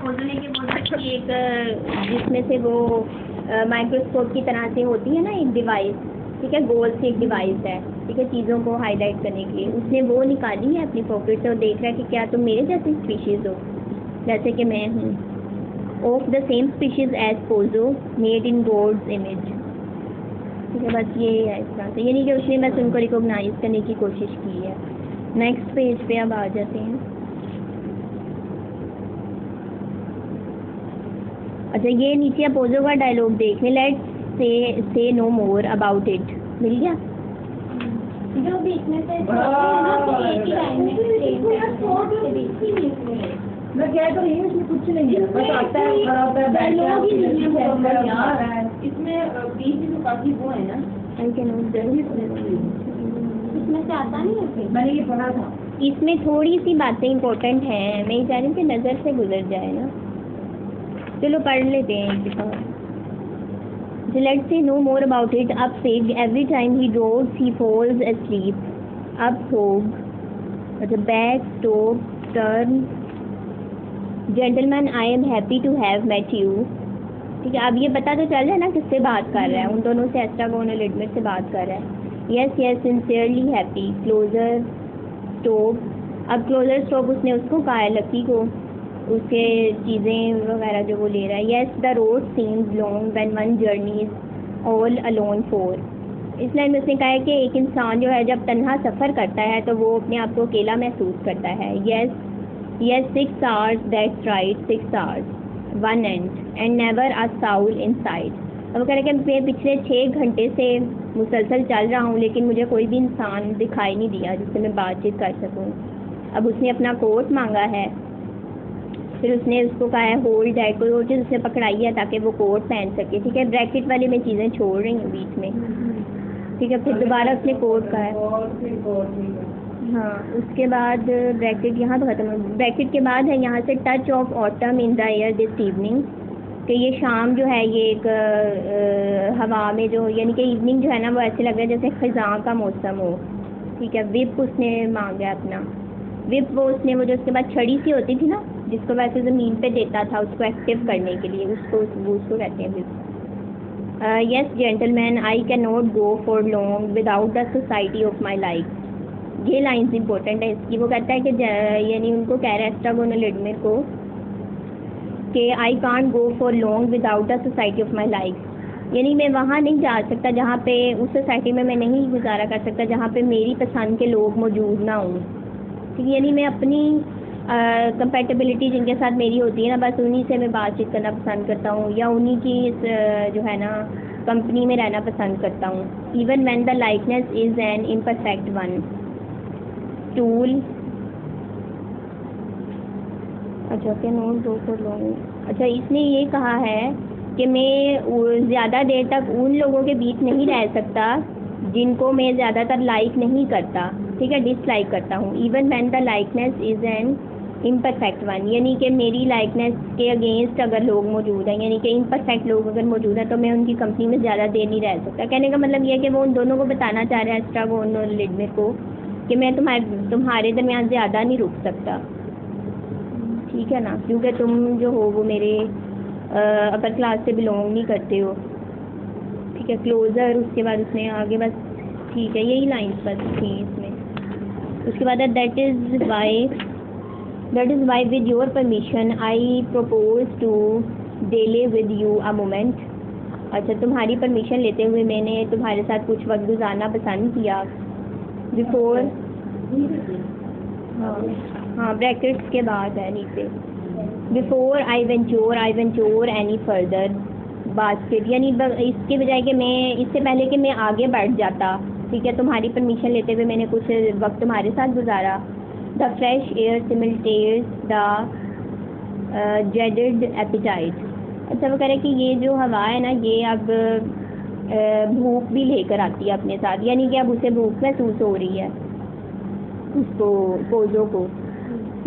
Pozzo ने कि वो कि एक जिसमें से वो माइक्रोस्कोप की तरह से होती है ना एक डिवाइस, ठीक है, गोल से एक डिवाइस है, ठीक है, चीज़ों को हाईलाइट करने के लिए। उसने वो निकाली है अपनी पॉकेट से और देख रहा है कि क्या तुम मेरे जैसे स्पीशीज़ हो, जैसे कि मैं हूँ। Of the same species as Pozzo made in God's image, ठीक है, बस ये है इस तरह से, यानी कि उसने बस उनको रिकॉग्नाइज करने की कोशिश की है। नेक्स्ट पेज पे अब आ जाते हैं। अच्छा, ये नीचे अपोजो का डायलॉग देख लें। Let's say know more about it. मिल गया जो बीच में से एक ही लाइन में मैं कह तो रही हूँ इसमें कुछ नहीं है, बस आता है खराब है डायलॉग ही नहीं है इसमें बीच में तो काफी वो है ना, आई कैन नॉट जल्दी इसमें से आता नहीं है। मैंने ये पढ़ा था, इसमें थोड़ी सी बातें इंपॉर्टेंट हैं, मैं ये चाह रही हूँ कि नज़र से गुजर जाए ना। चलो पढ़ लेते हैं एक दफ़ा। Let's say no more about it. Up pig, every time he dotes, he falls asleep. Up hog, the back, stop, turn. Gentleman, I am happy to have met you. ठीक है, अब ये पता तो चल रहा है ना किससे बात कर रहा है, उन दोनों से, एस्ट्रागोन और लिडमेट से बात कर रहा है। Yes, yes, sincerely happy. Closer, stop. अब closer stop उसने उसको कहा है, लकी को, उसके चीज़ें वगैरह जो वो ले रहा है। Yes the road seems long when one journeys all alone for. इस लाइन में उसने कहा है कि एक इंसान जो है जब तन्हा सफ़र करता है तो वो अपने आप को अकेला महसूस करता है। Yes yes 6 hours, that's right, 6 hours, one and never a Saul in side. अब वो कह रहे हैं कि मैं पिछले 6 घंटे से मुसलसल चल रहा हूँ लेकिन मुझे कोई भी इंसान दिखाई नहीं दिया जिससे मैं बातचीत कर सकूँ। अब उसने अपना कोट मांगा है, फिर उसने उसको कहा है होल्ड दैट, कोई और चीज़ उसने पकड़ाई है ताकि वो कोट पहन सके, ठीक है। ब्रैकेट वाले में चीज़ें छोड़ रही हूँ बीच में, ठीक है। फिर दोबारा उसने कोट कहा है, हाँ। उसके बाद ब्रैकेट यहाँ तो खत्म है, ब्रैकेट के बाद है यहाँ से touch of autumn in the air this evening, कि ये शाम जो है ये एक हवा में जो, यानी कि इवनिंग जो है ना वो ऐसे लग रहा है जैसे खिज़ां का मौसम हो, ठीक है। विप उसने मांगा अपना, विप वो उसने वो जो उसके बाद छड़ी सी होती थी ना जिसको वैसे ज़मीन पे देता था उसको एक्टिव करने के लिए, उसको कहते हैं whip. Yes gentleman, I can not go for long without the society of my life. ये लाइन्स इंपॉर्टेंट है इसकी। वो कहता है कि यानी उनको कह रहा है एस्ट्रागोन और लिडमेर को कि I can't go for long without the society of my life, यानी मैं वहाँ नहीं जा सकता जहाँ पे, उस सोसाइटी में मैं नहीं गुजारा कर सकता जहाँ पे मेरी पसंद के लोग मौजूद ना हों, ठीक है। यानी मैं अपनी कंपेटेबिलिटी जिनके साथ मेरी होती है ना, बस उन्हीं से मैं बातचीत करना पसंद करता हूँ या उन्हीं की जो है ना कंपनी में रहना पसंद करता हूँ। Even when the likeness is an imperfect one tool. अच्छा, can not go for long. अच्छा, इसने ये कहा है कि मैं ज़्यादा देर तक उन लोगों के बीच नहीं रह सकता जिनको मैं ज़्यादातर लाइक नहीं करता, ठीक है, डिसलाइक करता हूँ। Even when the likeness is an imperfect one, यानी कि मेरी लाइकनेस के अगेंस्ट अगर लोग मौजूद हैं, यानी कि इम्परफेक्ट लोग अगर मौजूद हैं तो मैं उनकी कंपनी में ज़्यादा देर नहीं रह सकता। कहने का मतलब ये है कि वो उन दोनों को बताना चाह रहा है, एस्ट्रागोन और लिडमेर को, कि मैं तुम्हारे दरमियान ज़्यादा नहीं रुक सकता, ठीक है ना, क्योंकि तुम जो हो वो मेरे अपर क्लास से बिलोंग नहीं करते हो, ठीक है। क्लोज़र, उसके बाद उसने आगे बस, ठीक है, यही लाइन्स बस थी इसमें। उसके बाद that is why with your permission I propose to dally with you a moment. अच्छा, तुम्हारी परमिशन लेते हुए मैंने तुम्हारे साथ कुछ वक्त गुजारना पसंद किया। बिफोर, हाँ ब्रैकेट्स के बाद है नीचे, before I venture any further basket, यानी इसके बजाय कि मैं, इससे पहले कि मैं आगे बढ़ जाता, ठीक है, तुम्हारी परमिशन लेते हुए मैंने कुछ वक्त तुम्हारे साथ गुजारा। The fresh air stimulates the jaded appetite. अच्छा, वो कह रहे हैं कि ये जो हवा है ना ये अब भूख भी लेकर आती है अपने साथ, यानी कि अब उसे भूख महसूस हो रही है उसको, पोजो को।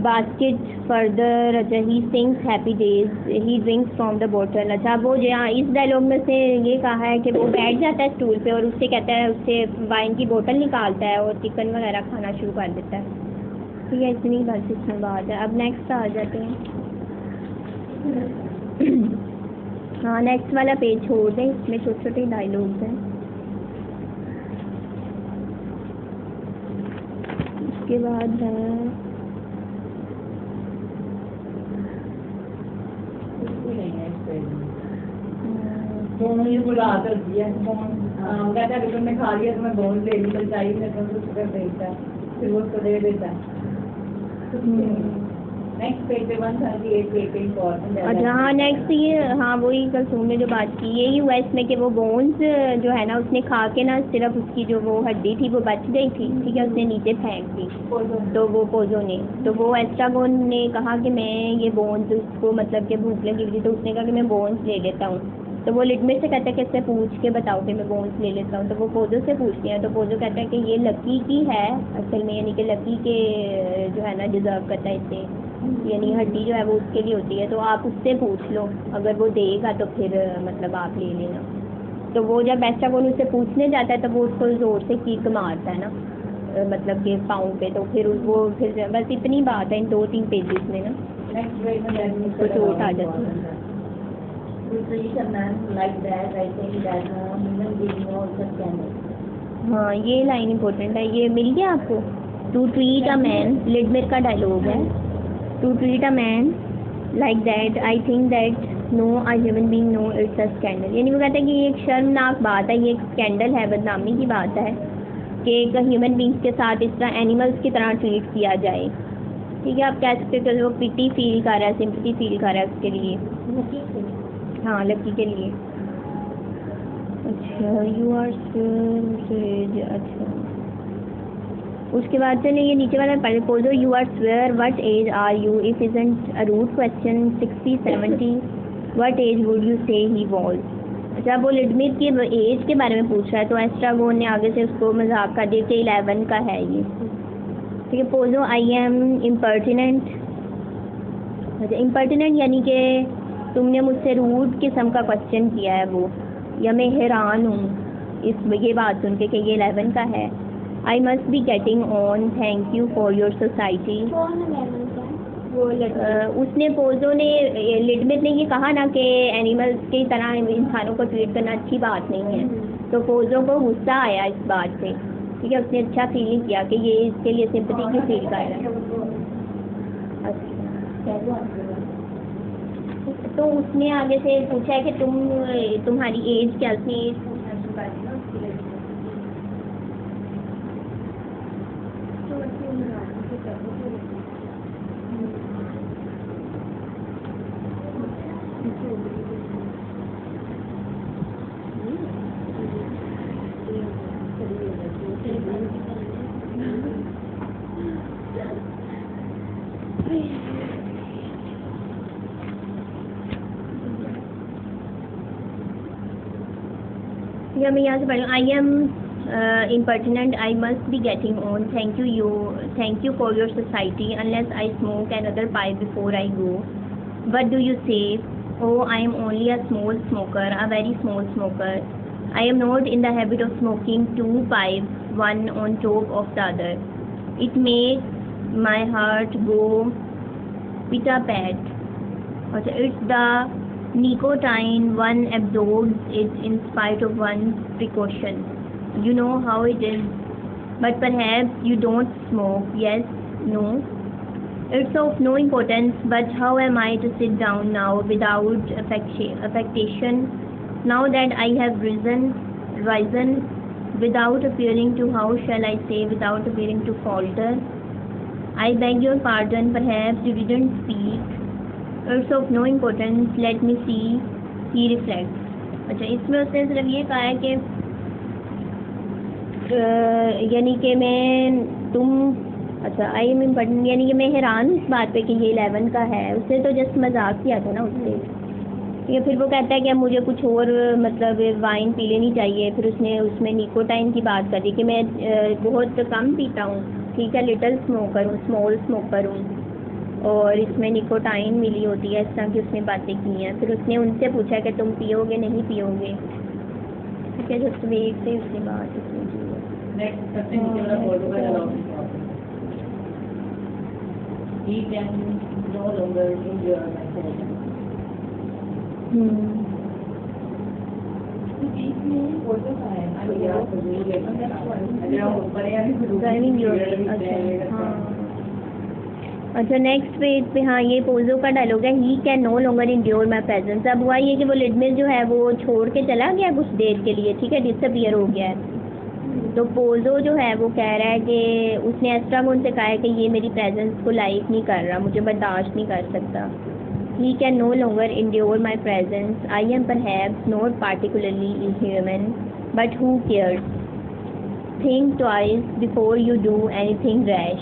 बास्केट फर्दर, अच्छा, he sings happy days, he drinks from the bottle. अच्छा, वो जो यहाँ इस डायलॉग में से ये कहा है कि वो बैठ जाता है स्टूल पे और उससे कहता है, उससे वाइन की बोतल निकालता है और चिकन वगैरह खाना शुरू कर देता है, ठीक है। इतनी बस इसमें बात है। अब नेक्स्ट आ जाते हैं। हाँ नेक्स्ट वाला पेज छोड़ दें, इसमें छोटे छोटे डायलॉग्स हैं। उसके बाद है मुझे बुला कर दिया कहता है तुमने खा लिया तो मैं बोन ले ली, चाहिए मैं तो शुगर देता है, फिर वो उसको दे देता है। नेक्स्ट पेज पे 138 पेज पे इम्पोर्टेंट है। अच्छा हाँ नेक्स्ट ये हाँ वही कल ने जो बात की यही हुआ इसमें कि वो बोन्स जो है ना उसने खा के ना सिर्फ उसकी जो वो हड्डी थी वो बच गई थी, ठीक है, उसने नीचे फेंक दी। तो वो पोजो ने तो वो एस्ट्रागोन ने कहा कि मैं ये बोन्स उसको मतलब कि भूख लगी थी तो उसने कहा कि मैं बोन्स ले लेता हूँ। तो वो लिडमिट से कहता है कि इससे पूछ के बताओ कि मैं बोन्स ले लेता हूँ। तो वो पोजो से पूछती हैं तो पोजो कहता है कि ये लकी की है असल में, यानी कि लकी के जो है ना डिज़र्व करता है इसे, यानी हड्डी जो है वो उसके लिए होती है, तो आप उससे पूछ लो, अगर वो देगा तो फिर मतलब आप ले लेना। तो वो जब एस्ट्रागोन उससे पूछने जाता है तो वो उसको ज़ोर से किक मारता है ना, मतलब कि पाँव पे। तो फिर वो फिर बस इतनी बात है इन 2-3 पेजेस में ना, नेक्स्ट पेज में उसको चोट आ जाती है। हाँ ये लाइन इम्पोर्टेंट है, ये मिल गया आपको। टू ट्रीट अ मैन, लिडमिर का डायलॉग है, to treat a man like that I think that no a human being no it's a scandal. यानी वो कहते हैं कि ये एक शर्मनाक बात है, ये एक स्कैंडल है, बदनामी की बात है कि एक ह्यूमन बींग्स के साथ इस तरह एनिमल्स की तरह ट्रीट किया जाए। ठीक है, आप कह सकते हो कि वो पिटी फील कर रहा है, सिंपैथी फील कर रहा है उसके लिए, हाँ लकी के लिए। अच्छा यू आर अच्छा उसके बाद चलिए ये नीचे वाला पहले Pozzo you are swear what age are you if isn't a rude question 60-70 what age would you say he was. अच्छा वो लिडमिर की एज के बारे में पूछ रहा है तो एस्ट्रागोन ने आगे से उसको मजाक कर दिया कि 11 का है ये। ठीक है, पोजो आई एम इम्पर्टिनेंट। अच्छा इम्पर्टिनेंट यानी कि तुमने मुझसे रूड किस्म का क्वेश्चन किया है वो, या मैं हैरान हूँ इस ये बात सुन के कि ये 11 का है। I must be getting on, thank you for your society. उसने पोजो ने लिडमिर ने ये कहा ना कि एनिमल्स की तरह इंसानों को ट्रीट करना अच्छी बात नहीं है, तो पोजो को गुस्सा आया इस बात से। ठीक है, उसने अच्छा फील नहीं किया कि ये इसके लिए सिंपैथी की फील कर रहा है। अच्छा तो उसने आगे से पूछा है कि तुम्हारी एज क्या, उसने एज पूछना शुरू कर दी ना उसके लिए। या मैं यहाँ से पढ़ I am impertinent, I must be getting on, thank you for your society, unless I smoke another pipe before I go. What do you say? Oh, I am only a small smoker, a very small smoker. I am not in the habit of smoking 2 pipes, one on top of the other. It makes my heart go pit-a-pat. It's the nicotine one absorbs it in spite of one's precaution. You know how it is. But perhaps you don't smoke. Yes? No? It's of no importance, but how am I to sit down now without affectation, now that I have risen, without appearing to, how shall I say, without appearing to falter? I beg your pardon, perhaps you didn't speak. It's of no importance, let me see, he reflects. अच्छा इसमें उसने सिर्फ ये कहा है कि यानी कि अच्छा आई एम इम्पोर्टेंट, यानी कि मैं हैरान हूँ इस बात पे कि ये 11 का है। उसने तो जस्ट मजाक किया था ना उससे। ठीक है, फिर वो कहता है कि अब मुझे कुछ और मतलब वाइन पी लेनी चाहिए। फिर उसने उसमें निकोटाइन की बात कर दी कि मैं बहुत कम पीता हूँ, ठीक है, लिटिल स्मोकर हूँ, स्मॉल स्मोकर हूँ, और इसमें निकोटाइन मिली होती है, इस तरह की उसने बातें की हैं। फिर उसने उनसे पूछा कि तुम पियोगे नहीं पियोगे। ठीक है, जस्ट वेट से उसने बात He can no longer endure my presence. Photo का है ना ये ऊपर या ड्राइविंग अच्छा नेक्स्ट पेज पे हाँ ये पोजो का डायलॉग है he can no longer endure my presence. अब हुआ ये कि वो लिडमिल जो है वो छोड़ के चला गया कुछ देर के लिए, ठीक है, डिसअपियर हो गया है। तो पोजो जो है वो कह रहा है कि उसने एस्ट्रागोन से कहा है कि ये मेरी प्रेजेंस को लाइक नहीं कर रहा, मुझे बर्दाश्त नहीं कर सकता। He can no longer endure my presence, I am perhaps not particularly human but who cares, think twice before you do anything rash.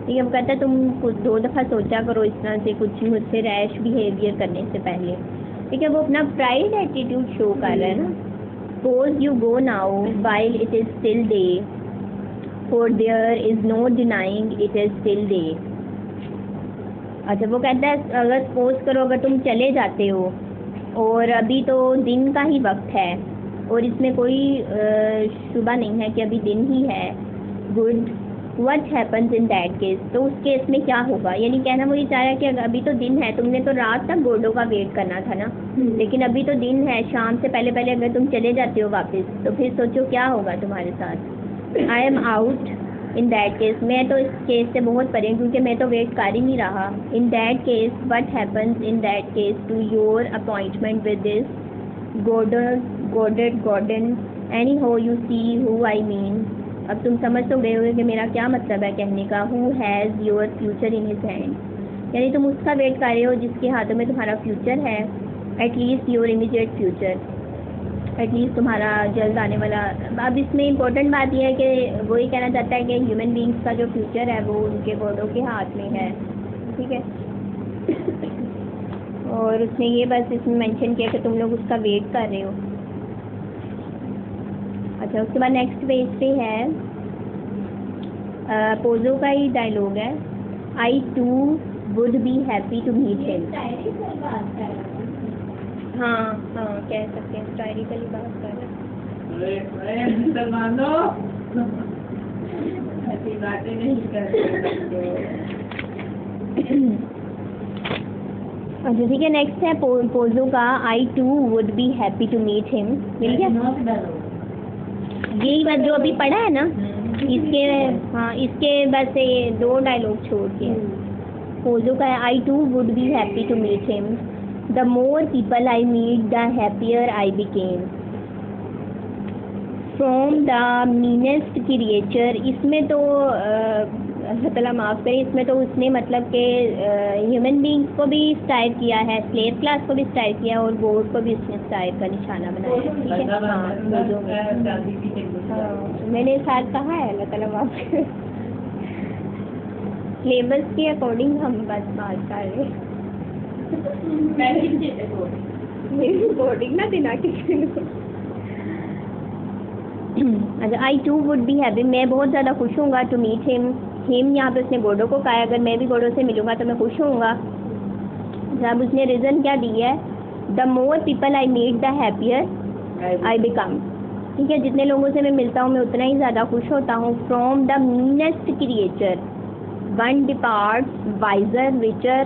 ठीक है, वो कहता है तुम कुछ 2 दफ़ा सोचा करो इस तरह से कुछ मुझसे रैश बिहेवियर करने से पहले। ठीक है, वो अपना प्राइड एटीट्यूड शो कर रहा है ना। Suppose you go now while it is still day, for there is no denying it is still day। अच्छा वो कहता है अगर सपोज करो अगर तुम चले जाते हो और अभी तो दिन का ही वक्त है और इसमें कोई शुबा नहीं है कि अभी दिन ही है, good what happens in that case, तो उस केस में क्या होगा। यानी कहना वो ये चाह रहा है कि अभी तो दिन है, तुमने तो रात तक गोडो का वेट करना था ना, लेकिन अभी तो दिन है, शाम से पहले पहले अगर तुम चले जाते हो वापस तो फिर सोचो क्या होगा तुम्हारे साथ। I am out in that case, मैं तो इस केस से बहुत परे क्योंकि मैं तो वेट कर ही नहीं रहा। In that case what happens in that case to your appointment with this Gordon anyhow you see who I mean. अब तुम समझ तो गए होगे कि मेरा क्या मतलब है कहने का, who has your future in his hand, यानी तुम उसका वेट कर रहे हो जिसके हाथों में तुम्हारा फ्यूचर है, at least your immediate future, at least तुम्हारा जल्द आने वाला। अब इसमें इम्पोर्टेंट बात यह है कि वो ये कहना चाहता है कि ह्यूमन बींग्स का जो फ्यूचर है वो उनके गॉडों के हाथ में है। ठीक है, और उसने ये बस इसमें मेंशन किया कि तुम लोग उसका वेट कर रहे हो। अच्छा उसके बाद नेक्स्ट पेज पे है पोजो का ही डायलॉग है, I too would be happy to meet him. हाँ हाँ कह सकते हैं, स्टाइलिकली बात कर रहे हैं। मुसलमानों ऐसी बातें नहीं करते। अच्छा ठीक है, नेक्स्ट है पोजो का I too would be happy to meet him. मिल गया यही बात जो अभी पढ़ा है ना, इसके हाँ इसके बस ये 2 डायलॉग छोड़ के पोजो का है I too would be happy to meet him, the more people I meet the happier I became, from the meanest creature. इसमें तो अल्लाह ताला माफ़ करे, इसमें तो उसने मतलब के ह्यूमन बींग्स को भी स्टाइल किया है, स्लेव क्लास को भी स्टाइल किया और गोड को भी उसने स्टाइल का निशाना बनाया है। ठीक है हाँ मैंने साथ कहा है अल्लाह ताला माफ़ करे। सिलेबस के अकॉर्डिंग हम बस बात कर रहे हैं, मेरी रिकॉर्डिंग ना देना किसी को। अच्छा आई टू वुड बी हैप्पी, मैं बहुत ज़्यादा खुश हूँगा टू मीट हिम। हिम यहाँ पे उसने गोडो को कहा है, अगर मैं भी गोडो से मिलूँगा तो मैं खुश होऊंगा। जब उसने रीज़न क्या दी है, the more people I meet the happier I become. ठीक है, जितने लोगों से मैं मिलता हूँ मैं उतना ही ज़्यादा खुश होता हूँ। From the meanest creature one departs wiser richer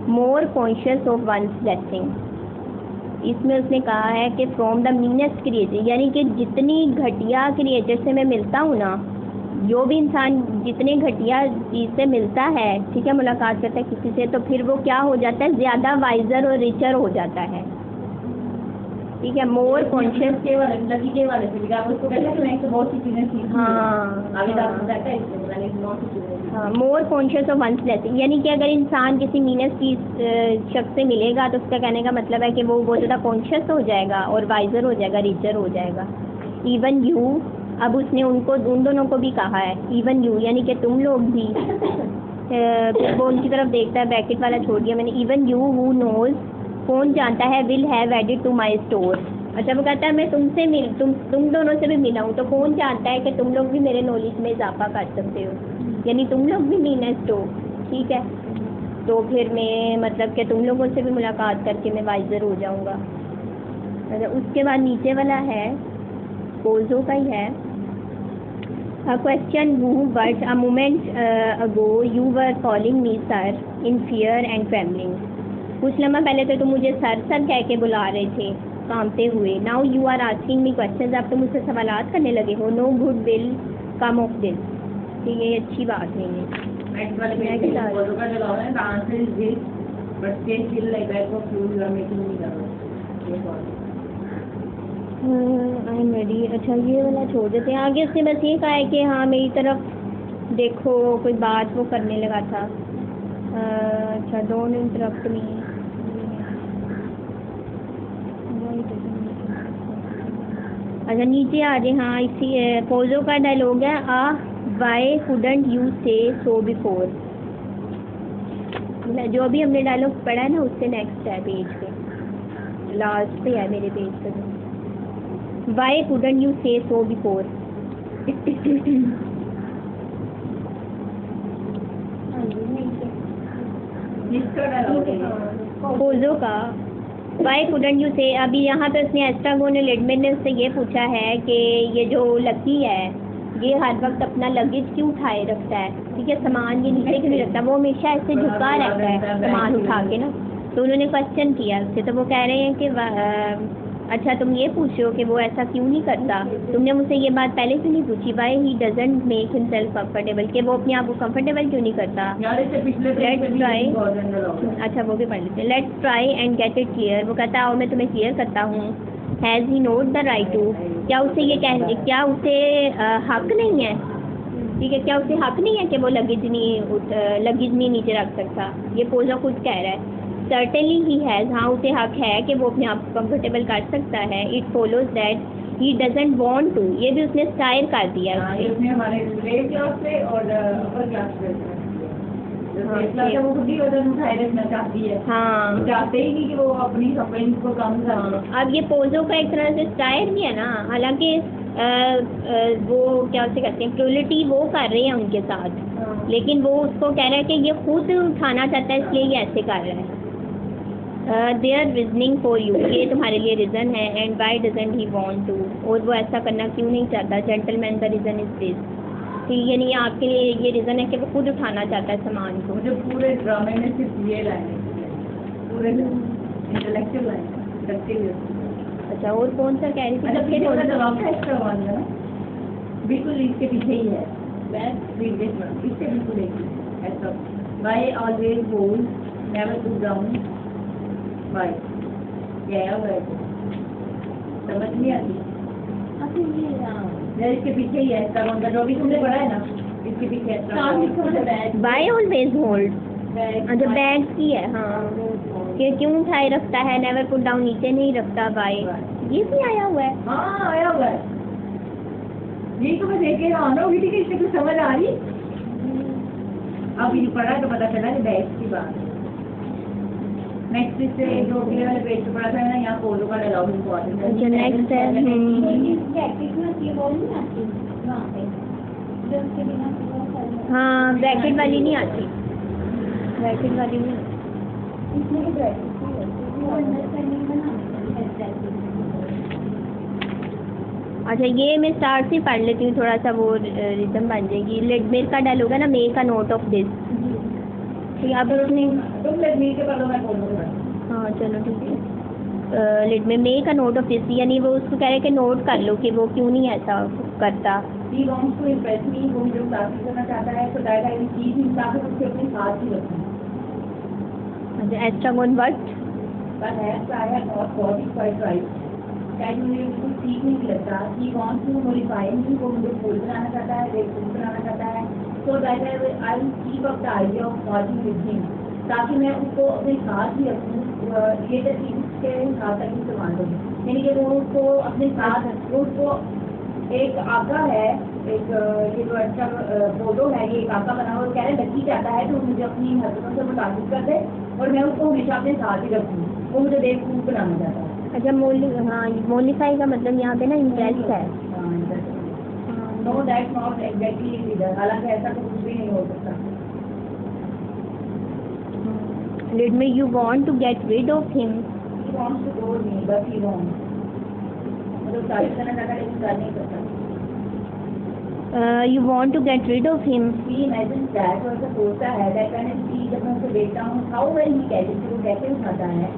more conscious of one's blessing. इसमें उसने कहा है कि फ्रॉम द मीनेस्ट क्रिएचर, यानी कि जितनी घटिया क्रिएचर से मैं मिलता हूँ ना, जो भी इंसान जितने घटिया चीज़ से मिलता है, ठीक है, मुलाकात करता है किसी से, तो फिर वो क्या हो जाता है, ज़्यादा वाइजर और रिचर हो जाता है। ठीक है, मोर कॉन्शियस के वाले नतीजे वाले से भी आप उसको कहते हैं कि बहुत सी चीज़ें सीखी। हाँ आगे आपको कहता है इसलिए मैंने बहुत सी चीज़ें। हाँ more conscious of one's blessing, यानी कि अगर इंसान किसी मीनेस्ट चीज़ शख्स से मिलेगा तो उसका कहने का मतलब है कि वो बहुत ज़्यादा कॉन्शियस हो जाएगा और वाइजर हो जाएगा, रिचर हो जाएगा। इवन यू, अब उसने उनको उन दोनों को भी कहा है इवन यू, यानी कि तुम लोग भी। वो उनकी तरफ देखता है, ब्रैकेट वाला छोड़ दिया मैंने, इवन यू हु नोज, कौन जानता है, will have added to my store. अच्छा वो कहता है मैं तुमसे तुम दोनों से भी मिला हूँ तो कौन जानता है कि तुम लोग भी मेरे नॉलेज में इजाफा कर सकते हो, यानी तुम लोग भी मीनेस्ट हो। ठीक है, तो फिर मैं मतलब कि तुम लोगों से भी मुलाकात करके मैं वाइजर हो जाऊँगा। अच्छा उसके बाद नीचे वाला है पोजो का ही है, A question who but a moment ago you were calling me sir in fear and trembling। कुछ लम्हा पहले तो तुम मुझे सर सर कह के बुला रहे थे कामते हुए. Now you are asking me questions. अब तुम मुझसे सवालात करने लगे हो. No good will come of this. ठीक है, ये अच्छी बात नहीं है. नेक्स्ट वाले पेज पे फोटो का जो है the answer is this but stay still like that for few you are making me nervous. I am ready. अच्छा ये वाला छोड़ देते हैं. आगे उसने बस ये कहा है कि हाँ मेरी तरफ देखो, कोई बात वो करने लगा था. अच्छा डोंट इंटरप्ट मी. अच्छा नीचे आ जाए. हाँ इसी पोजो का डायलॉग है. वाई कुडंट यू से सो बिफोर. जो अभी हमने डायलॉग पढ़ा है ना उससे नेक्स्ट है पेज पे, लास्ट पे है मेरे पेज पे. वाई कुडंट यू से सो बिफोर. पोजो का वाई कुडंट यू से. अभी यहाँ पे उसने एस्ट्रागोनल एडमिन ने उससे ये पूछा है कि ये जो लकी है ये हर वक्त अपना लगेज क्यों उठाए रखता है. ठीक है, सामान ये नीचे क्यों नहीं रखता. वो हमेशा ऐसे झुका रहता है सामान उठा के ना. तो उन्होंने क्वेश्चन किया उससे. तो वो कह रहे हैं कि अच्छा तुम ये पूछो कि वो ऐसा क्यों नहीं करता. तुमने मुझसे ये बात पहले क्यों नहीं पूछी. Why he doesn't make himself comfortable. कि वो अपने आप को कंफर्टेबल क्यों नहीं करता. Let's try. अच्छा वो भी पढ़ लेते. Let's try and get it clear. वो कहता है मैं तुम्हें क्लियर करता हूँ. Has he not the right to. क्या उसे ये क्या उसे हक नहीं है. ठीक है, क्या उसे हक नहीं है कि वो लगेज नहीं नीचे रख सकता. ये पोजा खुद कह रहा है. Certainly he has. हाँ उसे हक है कि वो अपने आप को कंफर्टेबल कर सकता है. It follows that he doesn't want to. ये भी उसने स्टाइल कर दिया. इसमें हमारे ग्रेड क्लास पे और अपर क्लास पे वो खुद ही वजन उठाए रखना चाहती है. हाँ चाहते ही नहीं कि वो अपनी सफरिंग को कम कर. अब ये पोजो का एक तरह से स्टाइल भी है ना. हालांकि वो क्या उसे कहते हैं क्रूलिटी वो कर रहे हैं उनके साथ. लेकिन वो उसको कह रहा है कि ये खुद उठाना चाहता है इसलिए ये ऐसे कर रहा है. There reasoning for you. ये तुम्हारे लिए रीज़न है. And why doesn't he want to. और वो ऐसा करना क्यों नहीं चाहता. Gentleman the reason is this. ठीक है, नहीं आपके लिए ये रीज़न है कि वो खुद उठाना चाहता है सामान को. मुझे पूरे ड्रामे में सिर्फ ये लाइन पूरे इंटेलेक्चुअल लाइन. अच्छा और कौन सा कह रही थी. बिल्कुल इसके पीछे ही है. इसके बिल्कुल ऐसा. Why always hold never to down. Why क्या है समझ नहीं आती. इसके पीछे ही है जो भी तुमने पढ़ा है ना. इसके पीछे वाई ऑलवेज होल्ड. अच्छा बैग की है. हाँ कि क्यों उठाए रखता है. नेवर पुट डाउन नीचे नहीं रखता. वाई ये भी आया हुआ है. हाँ आया हुआ है. यही तो मैं देख के रहा हूँ. ठीक है, इससे कुछ समझ आ रही. अब ये पढ़ा तो पता चला कि बैग की बात. नेक्स्ट इससे जो अगले वाले पेज पे पढ़ा था ना, यहाँ पोलो का डायलॉग इम्पोर्टेंट है. नेक्स्ट है हाँ ब्रैकेट वाली नहीं आती. ब्रैकेट वाली नहीं. अच्छा ये मैं स्टार्ट से पढ़ लेती हूँ थोड़ा सा. वो रिदम बन जाएगी. लेडमेर का डायलॉग है ना. Make a note of this. ठीक है, अब उसने हाँ चलो ठीक है. लेट में make a note of this. यानी वो उसको कह रहे हैं कि नोट कर लो कि वो क्यों नहीं ऐसा करता. He wants to impress me. वो मुझे तारीफ करना चाहता है. तो दैट आई चीज इंसान को उसके अपने साथ ही रखना. अच्छा Estragon but perhaps I have not got it quite right. शायद मुझे कुछ ठीक नहीं लगता. He wants to modify me. वो मुझे फूल बनाना चाहता है. बेवकूफ बनाना चाहता है. So that I will keep up the idea of working with him. ताकि मैं उसको अपने साथ ही रखूँ. ये चीज़ के साथ तक इस्तेमाल करूँ. यानी कि वो उसको अपने साथ उसको एक आका है. एक ये जो अच्छा फोटो है ये एक आका बना हुआ. कह रहे लड़की चाहता है तो मुझे अपनी हरकतों से मुताबिक कर दे और मैं उसको हमेशा अपने साथ ही रखूँ. वो मुझे बेवकूफ बनाना चाहता है. अच्छा मोलिफाई का मतलब यहाँ पे ना इम्प्रेस है. No that not exactly leader. हालांकि ऐसा कुछ भी नहीं हो सकता. Let me you want to get rid of him. He wants to go me but he won't. मतलब तारीफ करना चाहता है लेकिन कर नहीं सकता. You want to get rid of him. He imagines that, और ऐसा सोचता है that when I see, जब मैं उसे देखता हूँ how well he catches, वो कैसे उठाता है,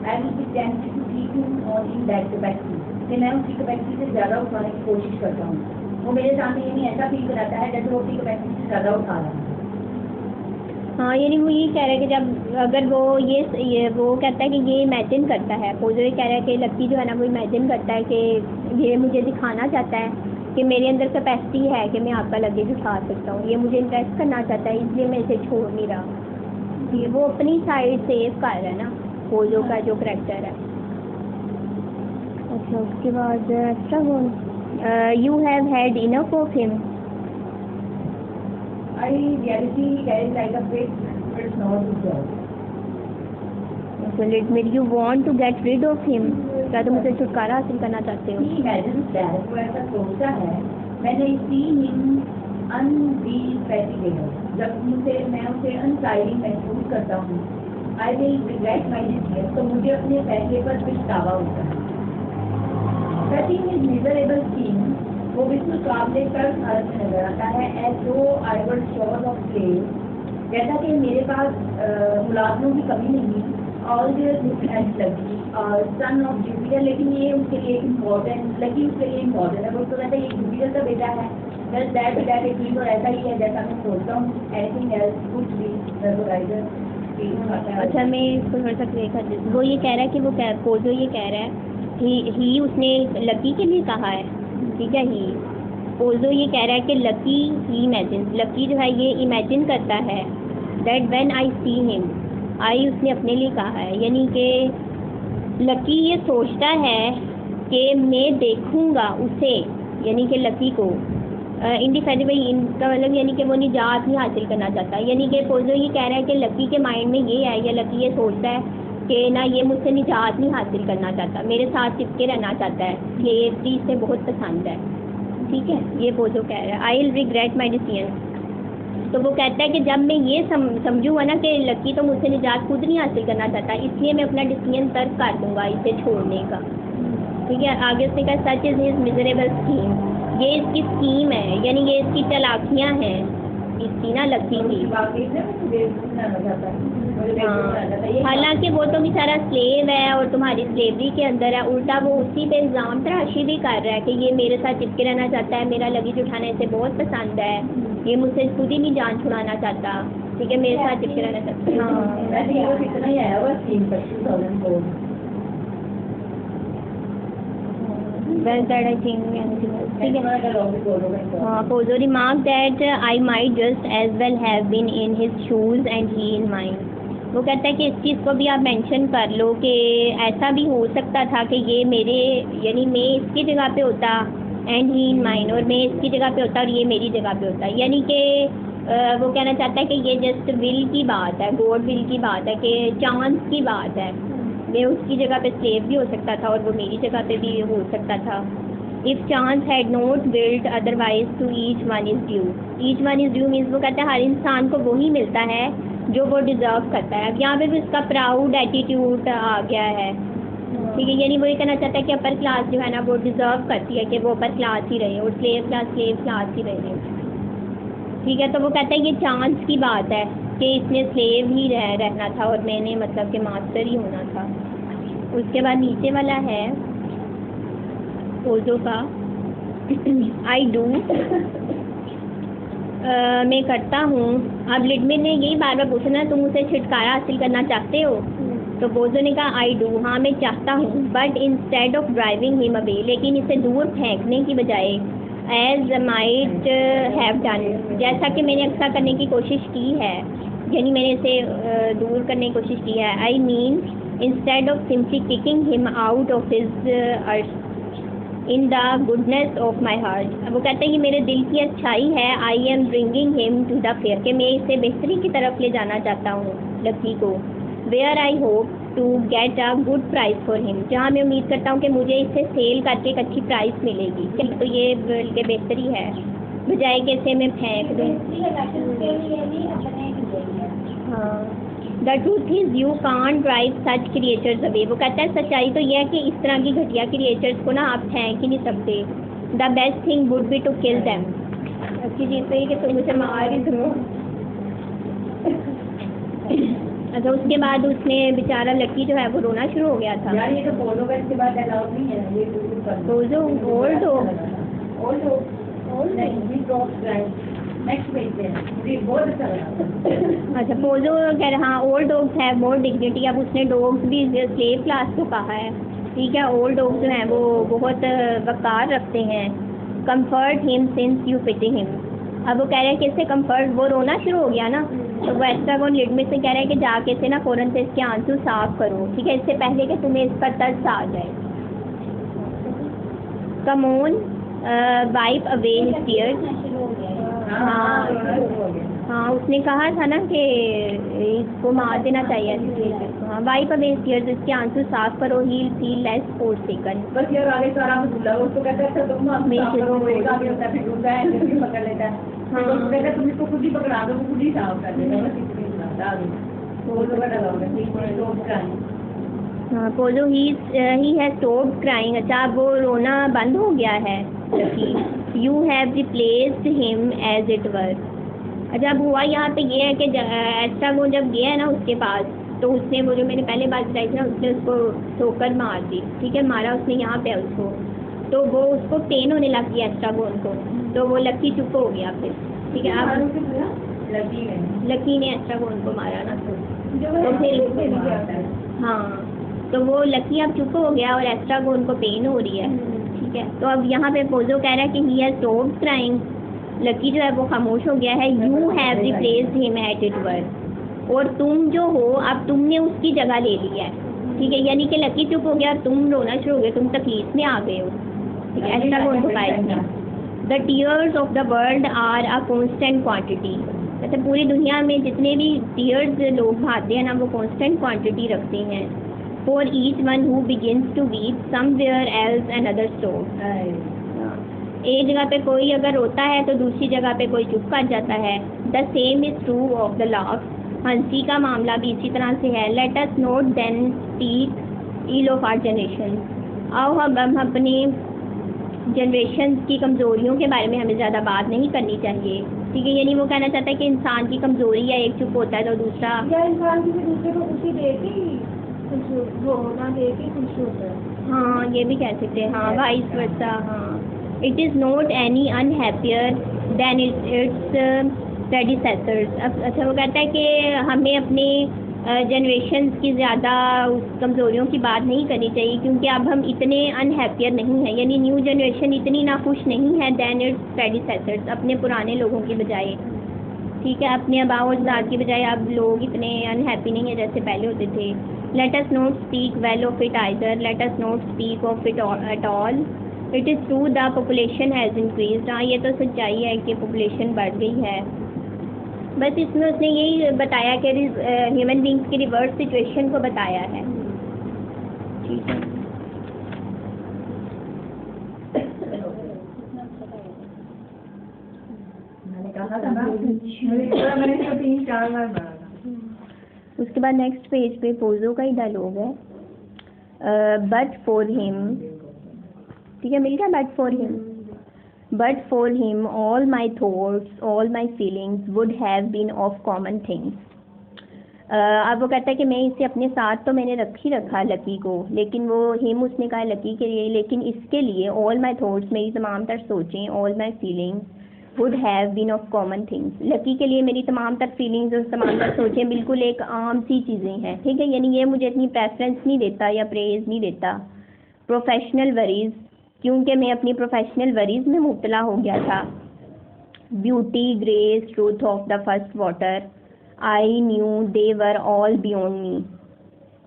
I will be tempted to keep him on in that capacity, कि मैं उसकी कैपेसिटी से ज़्यादा उठाने की कोशिश करता हूँ. वो मेरे सामने यानी ऐसा फील कराता है जैसे वो अपनी कैपेसिटी से ज़्यादा उठा रहा है. हाँ, यानी वो ये कह रहा है कि जब अगर वो ये वो कहता है कि ये इमेजिन करता है, पोजो ये कह रहा है कि लकी जो है ना वो इमेजिन करता है कि ये मुझे दिखाना चाहता है कि मेरे अंदर कैपेसिटी है कि मैं आपका लगेज उठा सकता हूँ, ये मुझे इंप्रेस करना चाहता है, इसलिए मैं इसे छोड़ नहीं रहा. ये वो अपनी साइड सेव कर रहा है ना, पोजो का जो करैक्टर है. अच्छा, उसके बाद एक्स्ट्रा बोल, you have had enough of him. I reality carries like a fish, but it's not his job. So let me, you want to get rid of him. क्या तुम उसे छुटकारा हासिल करना चाहते हो? He imagines that, वो ऐसा सोचता है, मैंने seen him unfatigable. जब मैं उसे untiring महसूस करता हूँ, I will regret my decision. तो मुझे अपने फैसले पर पछतावा होता है. Setting his miserable scheme, वो बिल्कुल काबिले कर्ज हालत में नजर आता है. as though I was short of slaves, जैसा कि मेरे पास मुलाजमों की कमी नहीं, all their and लगी सन ऑफ जुपिटर, लेकिन ये उसके लिए इम्पोर्टेंट लगी, उसके लिए इम्पोर्टेंट है. वो तो कहता है ये जुपिटर का बेटा है, बस दैट बेटा के ठीक और ऐसा ही है जैसा मैं सोचता हूँ. एनीथिंग एल्स कुछ भी नजर. अच्छा, मैं इसको थोड़ा सा क्लियर कर देती हूँ. वो ये कह रहा है कि वो पोजो ये कह रहा है ही उसने लकी के लिए कहा है, ठीक है. ही पोजो ये कह रहा है कि लकी ही इमेजिन, लकी जो है ये इमेजिन करता है that when I see him, I उसने अपने लिए कहा है, यानी कि लकी ये सोचता है कि मैं देखूंगा उसे, यानी कि लकी को इंडिफेंडेबल, इनका मतलब यानी कि वो निजात नहीं हासिल करना चाहता. यानी कि पोजो ये कह रहा है कि लकी के माइंड में ये है, या लकी ये सोचता है कि ना ये मुझसे निजात नहीं हासिल करना चाहता, मेरे साथ चिपके रहना चाहता है, स्लेवरी इसे बहुत पसंद है, ठीक है. ये पोजो कह रहा है I will regret my decision. तो वो कहता है कि जब मैं ये समझूंगा ना कि लकी तो मुझसे निजात खुद नहीं हासिल करना चाहता, इसलिए मैं अपना डिसीजन तर्क कर दूंगा इसे छोड़ने का, ठीक है. आगे उसने कहा such is his miserable scheme, ये इसकी स्कीम है, यानी ये इसकी चालाकियाँ हैं इसकी ना लकी की. हालांकि वो तो बेचारा स्लेव है और तुम्हारी स्लेवरी के अंदर है, उल्टा वो उसी पे इल्ज़ाम तराशी भी कर रहा है कि ये मेरे साथ चिपके रहना चाहता है, मेरा लगेज उठाना इसे बहुत पसंद है, ये मुझसे खुद ही नहीं जान छुड़ाना चाहता, ठीक है, मेरे साथ चिपके रहना चाहता है. Well, that I think anything else. ठीक है. हाँ, Pozzo remarked that I might just as well have been in his shoes and he in mine. वो कहता है कि इस चीज़ को भी आप मेंशन कर लो कि ऐसा भी हो सकता था कि ये मेरे, यानी मैं इसकी जगह पे होता एंड ही इन माइन, और मैं इसकी जगह पे होता और ये मेरी जगह पे होता. यानी कि वो कहना चाहता है कि ये जस्ट विल की बात है, गॉड विल की बात है, कि चांस की बात है. मैं उसकी जगह पे स्लेव भी हो सकता था और वो मेरी जगह पे भी हो सकता था. If chance had not willed otherwise to each one is due. Each one is due means वो कहता है हर इंसान को वही मिलता है जो वो डिज़र्व करता है. अब यहाँ पे भी उसका प्राउड एटीट्यूड आ गया है, ठीक है. यानी वो ये कहना चाहता है कि अपर क्लास जो है ना वो डिज़र्व करती है कि वो अपर क्लास ही रहे और स्लेव क्लास ही रहे, ठीक है. तो वो कहता है ये चांस की बात है कि इसने स्लेव ही रहना था और मैंने मतलब कि मास्टर ही होना था. उसके बाद नीचे वाला है पोजो का आई डू, मैं करता हूँ. अब लिडमिन ने यही बार बार पूछा ना तुम उसे छुटकारा हासिल करना चाहते हो, तो पोजो ने कहा आई डू, हाँ मैं चाहता हूँ. But instead of driving him away, लेकिन इसे दूर फेंकने की बजाय एज माइट हैव डन, जैसा कि मैंने अक्सर करने की कोशिश की है, यानी मैंने इसे दूर करने की कोशिश की है. I mean instead of simply kicking him out of his earth in the goodness of my heart. वो कहते हैं कि मेरे दिल की अच्छाई है. I am bringing him to the fair, कि मैं इसे बेहतरी की तरफ ले जाना चाहता हूँ लकी को. Where I hope to get a good price for him, जहाँ मैं उम्मीद करता हूँ कि मुझे इसे सेल करके एक अच्छी प्राइस मिलेगी. तो ये बल्कि बेहतरी है बजाय कि इसे मैं फेंक दूँ. हाँ, the truth is you can't drive such creatures away. वो कहता है सच्चाई तो यह है कि इस तरह की घटिया क्रिएचर्स को ना आप फेंक ही नहीं सकते. The best thing would be to kill them. अच्छी चीज़ तो ये कि तुम मुझे मार ही दो। अच्छा, उसके बाद उसने बेचारा लकी जो है वो रोना शुरू हो गया था। यार ये तो पोलो का इसके बाद अलाउड नहीं है, ये बिल्कुल कर दो। पोलो ओल्ड हो नहीं ड्रॉप ड्राइव नेक्स्ट पेज पे है, मुझे बहुत अच्छा लगा। अच्छा, पोलो कह रहा हाँ old dogs have more dignity. अब उसने डॉग्स भी स्लेव क्लास को कहा है, ठीक है। ओल्ड डॉग्स जो हैं वो बहुत वक़ार रखते हैं। Comfort him since you pity him. अब वो कह रहे हैं कि इससे कंफर्ट, वो रोना शुरू हो गया ना, तो वो एस्ट्रागोन लिडमिस से कह रहे हैं कि जाके से ना फ़ौरन से इसके आंसू साफ करो, ठीक है, इससे पहले कि तुम्हें इस पर तरस आ जाए। Come on wipe away his tears. हाँ, उसने कहा था ना कि इसको मार देना चाहिए। हाँ, वाइप अवे हिज टीयर्स, इसके आंसू साफ करो। He'll feel less forsaken. बस यार आगे सारा में भूला, उसको कहता है अच्छा तुम मैं साफ करो, शुरू एक आगे होता है फिर ढूंढता है फिर पकड़ लेता है, फिर उसको कहता है तुम इसको खुद ही पकड़ा दो, वो खुद ही साफ कर देगा, बस इतनी बुलाता आगे वो तो बड़ा लगा ठीक है तो क्या हाँ, Polo he has stopped crying. अच्छा, अब वो रोना बंद हो गया है। You have replaced him as it were. अच्छा, अब हुआ यहाँ पे ये है कि एस्ट्रागोन जब गया है ना उसके पास, तो उसने वो जो मैंने पहले बात बताई थी ना, उसने उसको ठोकर मार दी, ठीक है, मारा उसने यहाँ पे उसको, तो वो उसको पेन होने लग गया एस्ट्रागोन को, तो वो लकी चुप हो गया फिर, ठीक है। अब लकी ने एस्ट्रागोन को मारा ना, तो फिर हाँ, तो वो लकी अब चुप हो गया और एस्ट्रागोन को पेन हो रही है, ठीक है। तो अब यहाँ पे पोजो कह रहा है कि ही हैज स्टॉप्ड क्राइंग। लकी जो है वो खामोश हो गया है। You have replaced him at it were. और तुम जो हो अब तुमने उसकी जगह ले ली है, ठीक है, यानी कि लकी चुप हो गया और तुम रोना शुरू हो गए, तुम तकलीफ में आ गए हो, ठीक है। एस्ट्रागोन को कहा the tears of the world are a constant quantity. अच्छा, पूरी दुनिया में जितने भी टीयर्स लोग बहाते हैं ना, वो कॉन्स्टेंट क्वांटिटी रखते हैं। For each one who begins to weep somewhere else another stop. एक जगह पे कोई अगर रोता है तो दूसरी जगह पे कोई चुप कर जाता है। The same is true of the laugh. हंसी का मामला भी इसी तरह से है। Let us not then speak ill of our generation. आओ हम अपनी जनरेशन की कमज़ोरियों के बारे में हमें ज़्यादा बात नहीं करनी चाहिए, ठीक है। यानी वो कहना चाहता है कि इंसान की कमज़ोरी है, एक चुप होता है तो दूसरा, या इंसान किसी दूसरे को खुशी देके ही खुश वो ना देके खुश होता है। हाँ, ये भी कह सकते हैं, हाँ, वाइस वर्सा। हाँ, it is not any unhappier than its predecessors. अब अच्छा, वो कहता है कि हमें अपने जनरेशन की ज़्यादा उस कमज़ोरियों की बात नहीं करनी चाहिए, क्योंकि अब हम इतने अनहैप्पियर नहीं हैं, यानी न्यू जनरेशन इतनी नाखुश नहीं है देन इट्स प्रेडिसेसर्स, अपने पुराने लोगों की बजाय, ठीक है, अपने आबाओ अजदाद की बजाय अब लोग इतने अनहैप्पी नहीं है जैसे पहले होते थे। Let us not speak well of it either, let us not speak of it at all. It is true the population has increased. हाँ, ये तो सच्चाई है कि पॉपुलेशन बढ़ गई है। बस इसमें उसने यही बताया कि ह्यूमन बींग्स की रिवर्स सिचुएशन को बताया है, ठीक है। मैंने कहा था ना मैंने इसको 3-4 बार पढ़ा था। उसके बाद नेक्स्ट पेज पे पोजो का ही डायलॉग है। बट फॉर हिम, ठीक है, मिल गया। But for him, but for him all my thoughts, all my feelings would have been of common things. अब वो कहता है कि मैं इसे अपने साथ तो मैंने रखा लकी को, लेकिन वो हिम उसने कहा लकी के लिए, लेकिन इसके लिए all my thoughts, मेरी तमाम तर सोचें, all my feelings would have been of common things, lucky के लिए मेरी तमाम तर फीलिंग्स और तमाम तर सोचें बिल्कुल एक आम सी चीज़ें हैं, ठीक है। यानी ये मुझे इतनी प्रेफरेंस नहीं देता या प्रेज नहीं देता। प्रोफेशनल वरीज, क्योंकि मैं अपनी प्रोफेशनल वरीज में मुब्तला हो गया था। Beauty, grace, truth of the first water, I knew they were all beyond me.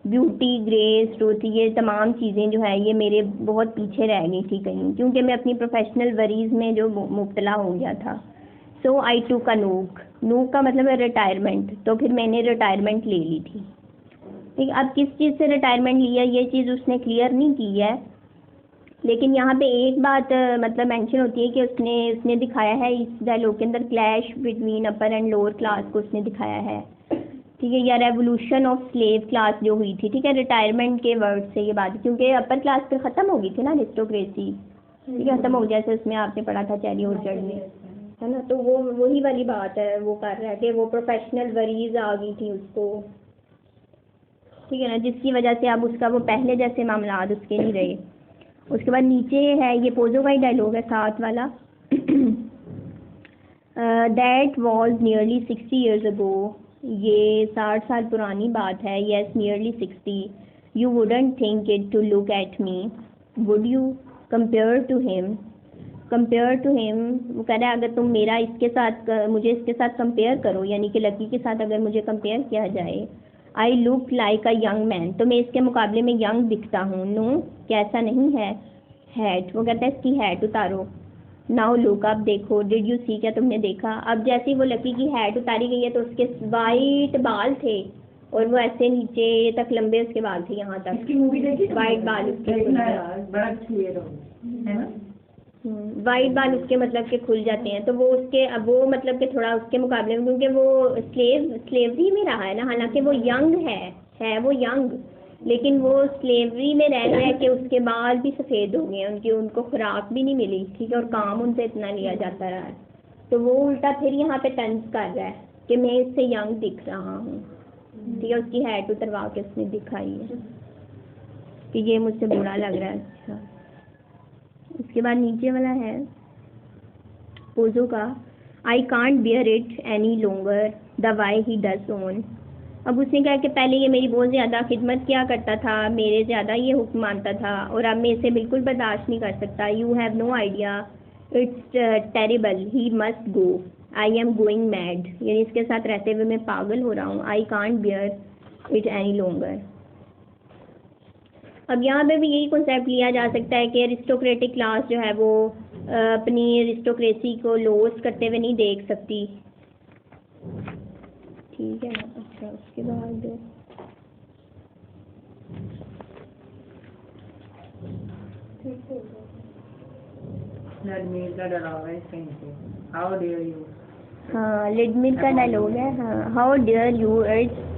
Beauty, grace, truth, ये तमाम चीज़ें जो है ये मेरे बहुत पीछे रह गई थी कहीं, क्योंकि मैं अपनी प्रोफेशनल वरीज में जो मुब्तला हो गया था। सो आई टूक अ नूक, नूक का मतलब है रिटायरमेंट, तो फिर मैंने रिटायरमेंट ले ली थी, ठीक। अब किस चीज़ से रिटायरमेंट लिया ये चीज़ उसने क्लियर नहीं की है, लेकिन यहाँ पे एक बात मतलब मेंशन होती है कि उसने दिखाया है इस डायलॉग के अंदर clash between upper and lower class को उसने दिखाया है, ठीक है, या रेवोल्यूशन ऑफ स्लेव क्लास जो हुई थी, ठीक है, रिटायरमेंट के वर्ड से ये बात, क्योंकि अपर क्लास फिर ख़त्म हो गई थी ना, अरिस्टोक्रेसी, ठीक है, ख़त्म हो गया, जैसे उसमें आपने पढ़ा था चेरी ऑर्चर्ड में, है ना। तो वो वही वाली बात है, वो कर रहा है कि वो प्रोफेशनल वरीज आ गई थी उसको, ठीक है ना, जिसकी वजह से अब उसका वो पहले जैसे मामलात उसके नहीं रहे। उसके बाद नीचे है, ये पोजो का ही डायलॉग है, 7 वाला। That was nearly 60 years ago, ये 60 साल पुरानी बात है। Yes nearly 60, you wouldn't think it to look at me, would you, compare to him, compare to him, वो कह रहा है अगर तुम मेरा इसके साथ मुझे इसके साथ कंपेयर करो, यानी कि लकी के साथ अगर मुझे कंपेयर किया जाए, आई look like a young man, तो मैं इसके मुकाबले में यंग दिखता हूँ। नो, कैसा नहीं है। हैट, वो कहता है इसकी हैट उतारो। नाउ लुक, अब देखो। डिड यू सी, क्या तुमने देखा। अब जैसे ही वो लकी की हैट उतारी गई है तो उसके वाइट बाल थे और वो ऐसे नीचे तक लंबे उसके बाल थे, यहाँ तक। इसकी मूवी देखी तुमने? वाइट बाल उसके देखना यार, बड़ा क्लियर है ना। वाइट बाल उसके मतलब के खुल जाते हैं, तो वो उसके, अब वो मतलब कि थोड़ा उसके मुकाबले में, क्योंकि वो स्लेवरी में रहा है ना, हालांकि वो यंग है वो यंग, लेकिन वो स्लेवरी में रह रहे के उसके बाल भी सफ़ेद हो गए, उनको खुराक भी नहीं मिली, ठीक है, और काम उनसे इतना लिया जाता रहा है। तो वो उल्टा फिर यहाँ पे तंज कर रहा है कि मैं इससे यंग दिख रहा हूँ, ठीक है। उसकी हैट उतरवा के उसने दिखाई है कि ये मुझसे बुरा लग रहा है। अच्छा, उसके बाद नीचे वाला है पोजो का, I can't bear it any longer the why he does own. अब उसने कहा कि पहले ये मेरी बहुत ज़्यादा खिदमत किया करता था, मेरे ज़्यादा ये हुक्म मानता था, और अब मैं इसे बिल्कुल बर्दाश्त नहीं कर सकता। You have no idea, it's terrible, he must go, I am going mad, यानी इसके साथ रहते हुए मैं पागल हो रहा हूँ। I can't bear it any longer. अब यहाँ पे भी यही कॉन्सेप्ट लिया जा सकता है कि अरिस्टोक्रेटिक क्लास जो है वो अपनी अरिस्टोक्रेसी को लॉस करते हुए नहीं देख सकती, ठीक है ना। अच्छा, उसके बाद लड़मीर का डायलॉग है कहीं पे, हाउ डेयर यू। हाँ, लिडमिर का डायलॉग है। हाँ, how dare you, it's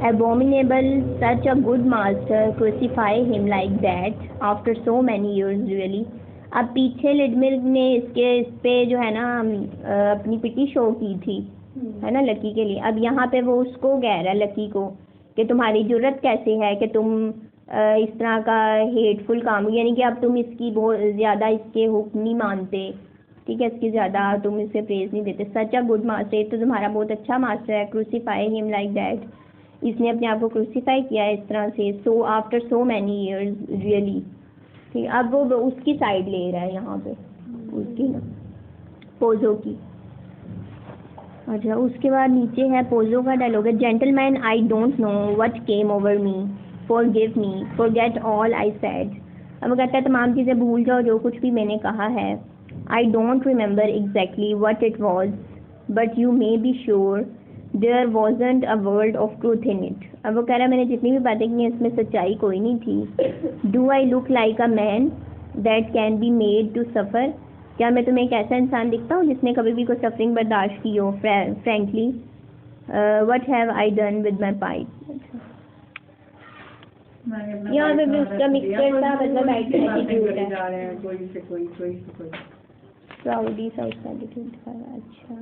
abominable, such a good master, crucify him like that after so many years really। अब पीछे लिडमिर ने इस पे जो है ना अपनी पिटी शो की थी, है ना, लकी के लिए। अब यहाँ पे वो उसको कह रहा है, लकी को, कि तुम्हारी जुर्रत कैसे है कि तुम इस तरह का हेटफुल काम, यानी कि अब तुम इसकी बहुत ज़्यादा इसके हुक्म नहीं मानते, ठीक है, इसकी ज़्यादा तुम इसे प्रेज नहीं देते। सच अ गुड मास्टर, तो तुम्हारा बहुत अच्छा मास्टर है। क्रूसीफाई हिम लाइक दैट, इसने अपने आप को क्रूसीफाई किया है इस तरह से। So after so many years really, ठीक है। अब वो उसकी साइड ले रहा है यहाँ पे, उसकी ना, पोजो की। अच्छा, उसके बाद नीचे है पोजो का डायलॉग है, gentleman I don't know what came over me, forgive me, forget all I said. अब वो कहता है तमाम चीज़ें भूल जाओ जो कुछ भी मैंने कहा है। I don't remember exactly what it was, but you may be sure there wasn't a word of truth in it. अब वो कह रहा है मैंने जितनी भी बातें की इसमें सच्चाई कोई नहीं थी। Do I look like a man that can be made to suffer, क्या मैं तुम्हें एक ऐसा इंसान दिखता हूँ जिसने कभी भी कोई सफरिंग बर्दाश्त की हो। Frankly, what have I done with my pipe. यहाँ पे भी उसका मिक्सचर सा मतलब एटीट्यूड है, कोई से कोई प्राउडी सा उसका एटीट्यूड था। अच्छा,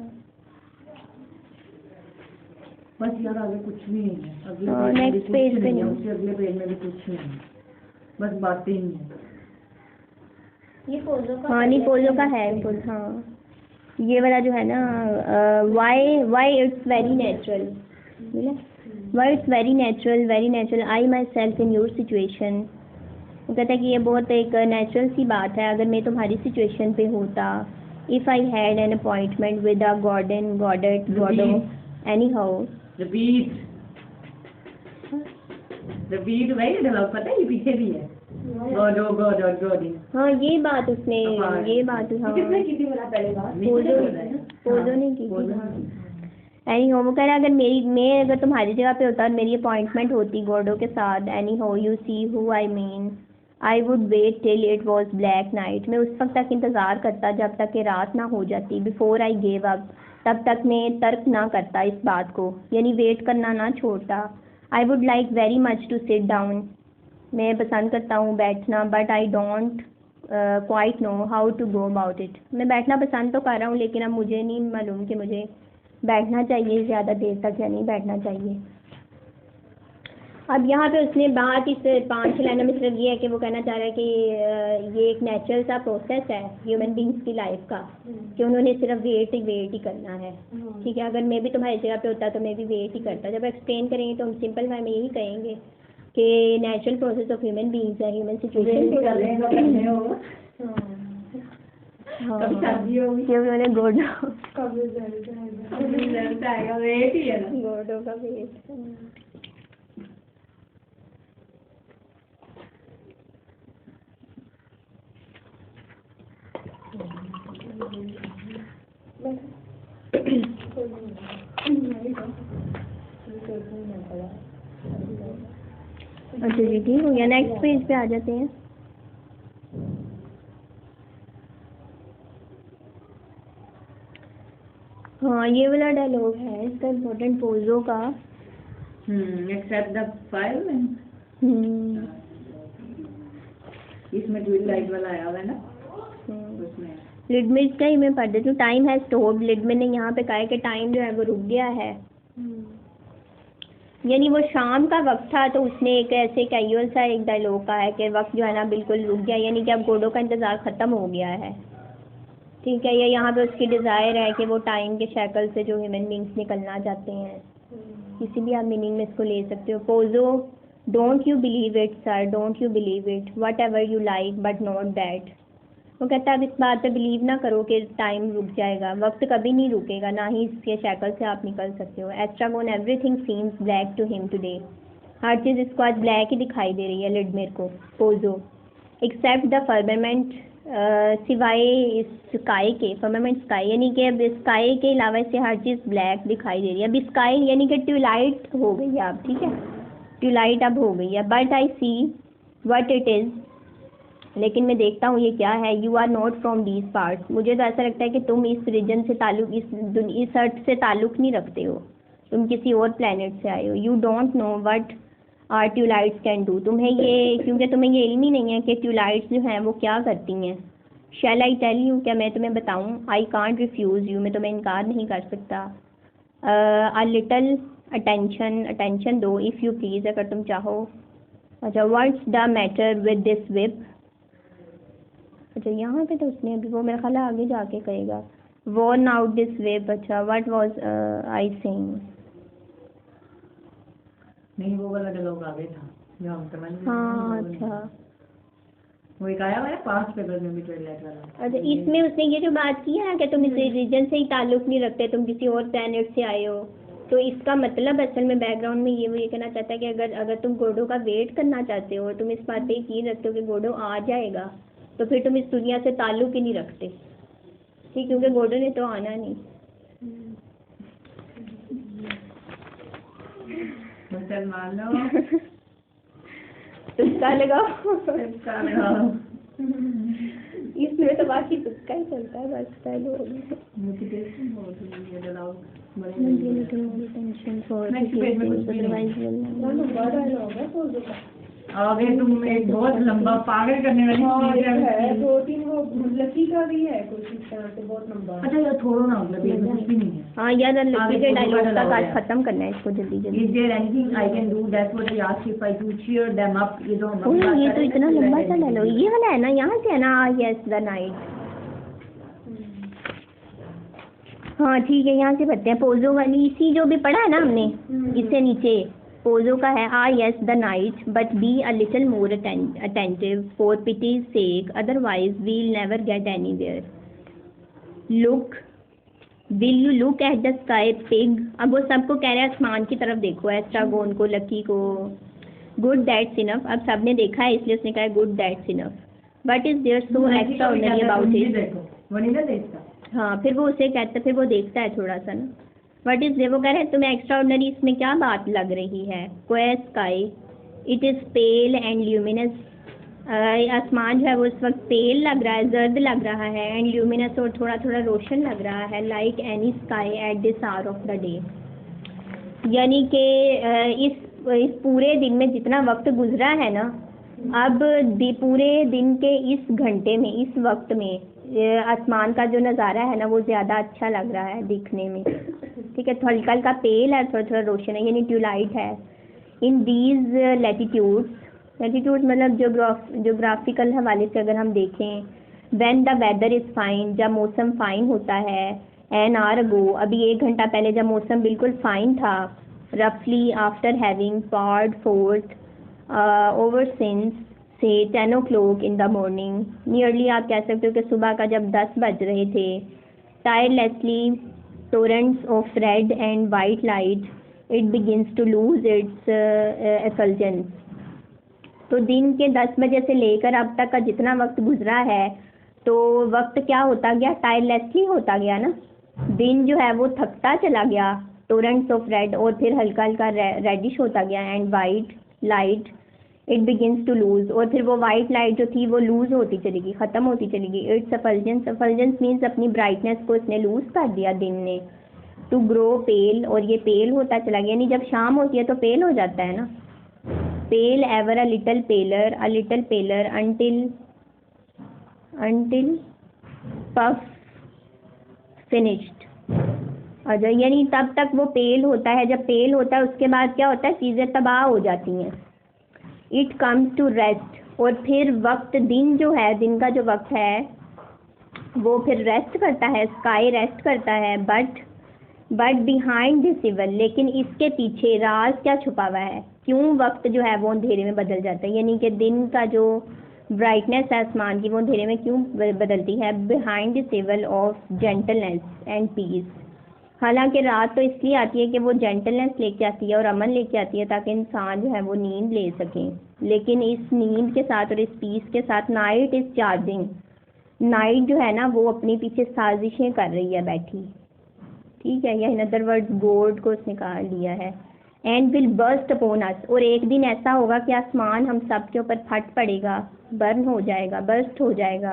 बस यार आगे कुछ भी नहीं है, नेक्स्ट पेज पे नहीं, उससे अगले पेज में भी कुछ नहीं है, बस बातें ही हैं। ये पोजो का, हाँ नहीं, पोजो का है कुछ। हाँ, ये वाला जो है ना, why it's very natural, why it's very natural I my self in your situation. वो कहता है कि ये बहुत एक नेचुरल सी बात है अगर मैं तुम्हारी सिचुएशन पे होता। If I had an appointment with a Gordon Godot anyhow. Repeat वही डायलॉग पता है, ये पीछे भी है, गॉडी। हाँ, ये बात उसने, ये बात, हाँ, किसने की थी बोला पहले बात, पोजो ने की थी। एनी हो, वो कह रहा है अगर मैं अगर तुम्हारी जगह पे होता और मेरी अपॉइंटमेंट होती गॉडो के साथ, anyhow you see who I mean, I would wait till it was black night, मैं उस वक्त तक इंतज़ार करता जब तक कि रात ना हो जाती। बिफोर आई गेव अप, तब तक मैं तर्क ना करता इस बात को, यानी वेट करना ना छोड़ता। I would like very much to sit down, मैं पसंद करता हूँ बैठना, but I don't, quite know how to go about it. मैं बैठना पसंद तो कर रहा हूँ, लेकिन अब मुझे नहीं मालूम कि मुझे बैठना चाहिए ज़्यादा देर तक या नहीं बैठना चाहिए। अब यहाँ पे उसने बात इस 5 लाइनों में सिर्फ ये है कि वो कहना चाह रहा है कि ये एक नेचुरल सा प्रोसेस है ह्यूमन बींग्स की लाइफ का, कि उन्होंने सिर्फ वेट ही करना है। ठीक है, अगर मैं भी तुम्हारी जगह पे होता तो मैं भी वेट ही करता। जब एक्सप्लेन करेंगे तो हम सिंपल वे में यही कहेंगे कि natural process of human beings है, ह्यूमन सिचुएशन कभी शादी होगी, कि उन्होंने गोडो रिजल्ट आएगा, वेट ही है ना। गोडो का वेट। अच्छा जी, ठीक हो गया। नेक्स्ट पेज पे आ जाते हैं। हाँ, ये वाला डायलॉग है इसका इम्पोर्टेंट पोजो का। एक्सेप्ट द फाइल में इसमें ट्यूबलाइट वाला आया हुआ है ना उसमें। लिडमिट का ही मैं पढ़ देती हूँ। टाइम है स्टॉप्ड। लिडमिट ने यहाँ पे कहा है कि टाइम जो है वो रुक गया है। यानी वो शाम का वक्त था तो उसने एक ऐसे कैजुअल सा एक डायलॉग कहा है कि वक्त जो है ना बिल्कुल रुक गया, यानी कि अब गोडो का इंतज़ार ख़त्म हो गया है। ठीक है, या यहाँ पे उसकी डिज़ायर है कि वो टाइम के शैकल से जो ह्यूमन बींग्स निकलना चाहते हैं। किसी भी आप मीनिंग में इसको ले सकते हो। Pozzo, don't you believe it sir, don't you believe it, what ever you like but not that. वो कहता है अब इस बात पे बिलीव ना करो कि टाइम रुक जाएगा, वक्त कभी नहीं रुकेगा, ना ही इसके शैकल से आप निकल सकते हो। Estragon everything seems black to him today. हर चीज़ इसको आज ब्लैक ही दिखाई दे रही है लिडमिर को। पोजो, एक्सेप्ट द फर्मामेंट, सिवाय इस स्काई के, फर्मामेंट स्काई यानी कि अब स्काई के अलावा इससे हर चीज़ ब्लैक दिखाई दे रही है। अब स्काई यानी कि ट्यूलाइट हो गई है अब। ठीक है, ट्यूलाइट अब हो गई है। But I see what it is, लेकिन मैं देखता हूँ ये क्या है। You are not from these parts, मुझे तो ऐसा लगता है कि तुम इस रीजन से ताल्लुक, इस अर्थ से ताल्लुक़ नहीं रखते हो, तुम किसी और प्लेनेट से आए हो। You don't know what are twilights can do, तुम्हें ये, क्योंकि तुम्हें ये इल्म ही नहीं है कि ट्यूलाइट्स जो हैं वो क्या करती हैं। शैल आई टेल यू, क्या मैं तुम्हें बताऊँ। आई कांट रिफ्यूज़ यू, मैं तुम्हें इनकार नहीं कर सकता। अ लिटल अटेंशन, अटेंशन दो इफ़ यू प्लीज़, अगर तुम चाहो। अच्छा, what's the matter with this whip. अच्छा, यहाँ पे तो उसने अभी वो मेरा ख्याल आगे जाके कहेगा वॉर्न आउट दिस विप। अच्छा, व्हाट वाज आई सेइंग। नहीं, वो वाला डायलॉग आगे था जो हम समझ गए। हाँ, अच्छा, वो एक आया हुआ है पास्ट पेपर में भी ट्यूबलाइट वाला। अच्छा, इसमें उसने ये जो बात की है कि तुम इस रीजन से ही ताल्लुक़ नहीं रखते, तुम किसी और प्लेनेट से आए हो, तो इसका मतलब असल में बैकग्राउंड में ये कहना चाहता है कि अगर तुम गोडो का वेट करना चाहते हो और तुम इस बात पे यकीन रखते हो कि गोडो आ जाएगा, तो फिर तुम इस दुनिया से ताल्लुक़ ही नहीं रखते। ठीक, क्योंकि गोडो ने तो आना नहीं। मुसलमान लो तुक्का लगाओ। तुक्का लगाओ। इसमें तो बाकी तुक्का ही चलता है बस। मोटिवेशन बहुत है ये डायलॉग। आगे तुम एक बहुत लंबा पागल करने वाली चीज है। 2-3 वो लकी का भी है कुछ इस तरह से, बहुत लंबा। अच्छा, ये छोड़ो ना, मतलब ये कुछ भी नहीं है। हाँ यार, लकी के डायलॉग का काज खत्म करना है इसको जल्दी जल्दी। Is there anything I can do? That's what I asked if I to cheer them up. ये तो हम ये तो इतना लंबा सा डायलॉग, ये वाला है ना, यहाँ से है ना। Yes the night. हाँ ठीक है, यहाँ से पढ़ते हैं। पोजो वाली इसी जो भी पढ़ा है ना हमने, इससे नीचे पोजो का है। Yes the night but be a little more attentive for pity's sake, otherwise we'll never get anywhere. Look, will you look at the sky pig. अब वो सबको कह रहे हैं आसमान की तरफ देखो, एस्ट्रागोन को, लकी को। गुड दैट्स इनफ, अब सबने देखा है इसलिए उसने कहा good that's enough. But is there so extraordinary about it. वो नहीं ना देखता। हाँ, फिर वो उसे कहता, फिर वो देखता है थोड़ा सा ना। वट इज दे, वो कह रहे हैं तुम्हें एक्स्ट्राऑर्डिनरी इसमें क्या बात लग रही है। क्वे sky it is pale and luminous. आसमान जो है वो इस वक्त पेल लग रहा है, जर्द लग रहा है, एंड ल्यूमिनस और थोड़ा थोड़ा रोशन लग रहा है। Like any sky at this hour of the day, यानी कि इस पूरे दिन में जितना वक्त गुजरा है ना, अब पूरे दिन के इस घंटे में, इस वक्त में आसमान का जो नज़ारा है ना वो ज़्यादा अच्छा लग रहा है दिखने में। ठीक है, थोड़ा हल्का हल्का पेल है, थोड़ा थोड़ा रोशन है, यानी ट्यूलाइट है। इन दीज लैटिट्यूड्स मतलब जोग्राफिकल हवाले से अगर हम देखें, when the weather is fine, जब मौसम फ़ाइन होता है, एन आवर अगो, अभी 1 घंटा पहले जब मौसम बिल्कुल फ़ाइन था, रफली after having poured forth over since से 10 o'clock in the morning, nearly आप कह सकते हो कि सुबह का जब 10 बज रहे थे, tirelessly torrents of red and white light, it begins to lose its effulgence। तो दिन के 10 बजे से लेकर अब तक का जितना वक्त गुजरा है, तो वक्त क्या होता गया, टायरलेसली होता गया ना, दिन जो है वो थकता चला गया, टोरेंट्स ऑफ रेड, और फिर हल्का हल्का रेडिश होता गया, and white light it begins to lose, और फिर वो वाइट लाइट जो थी वो लूज होती चली गई, ख़त्म होती चली गई। इट्स सफलजेंस मीन्स अपनी ब्राइटनेस को इसने लूज कर दिया दिन ने। टू ग्रो पेल, और ये पेल होता चला गया, यानी जब शाम होती है तो पेल हो जाता है ना। Pale ever a little paler until puff finished। अच्छा, यानी तब तक वो पेल होता है, जब पेल होता है उसके बाद क्या होता है, चीज़ें तबाह हो जाती हैं। इट कम्स टू रेस्ट, और फिर वक्त, दिन जो है, दिन का जो वक्त है वो फिर रेस्ट करता है, स्काई रेस्ट करता है। बट बिहाइंड दिस इवल, लेकिन इसके पीछे राज क्या छुपा हुआ है, क्यों वक्त जो है वो अंधेरे में बदल जाता है, यानी कि दिन का जो ब्राइटनेस है आसमान की वो अंधेरे में क्यों बदलती है। Behind this evil of gentleness and peace, हालांकि रात तो इसलिए आती है कि वो जेंटलनेस लेके आती है और अमन लेके आती है, ताकि इंसान जो है वो नींद ले सकें, लेकिन इस नींद के साथ और इस पीस के साथ नाइट इज़ चार्जिंग, नाइट जो है ना वो अपने पीछे साजिशें कर रही है बैठी। ठीक है, या इन अदर वर्ड्स गॉड को उसने कहा लिया है। And will burst upon us, और एक दिन ऐसा होगा कि आसमान हम सब के ऊपर फट पड़ेगा, बर्न हो जाएगा, बर्स्ट हो जाएगा।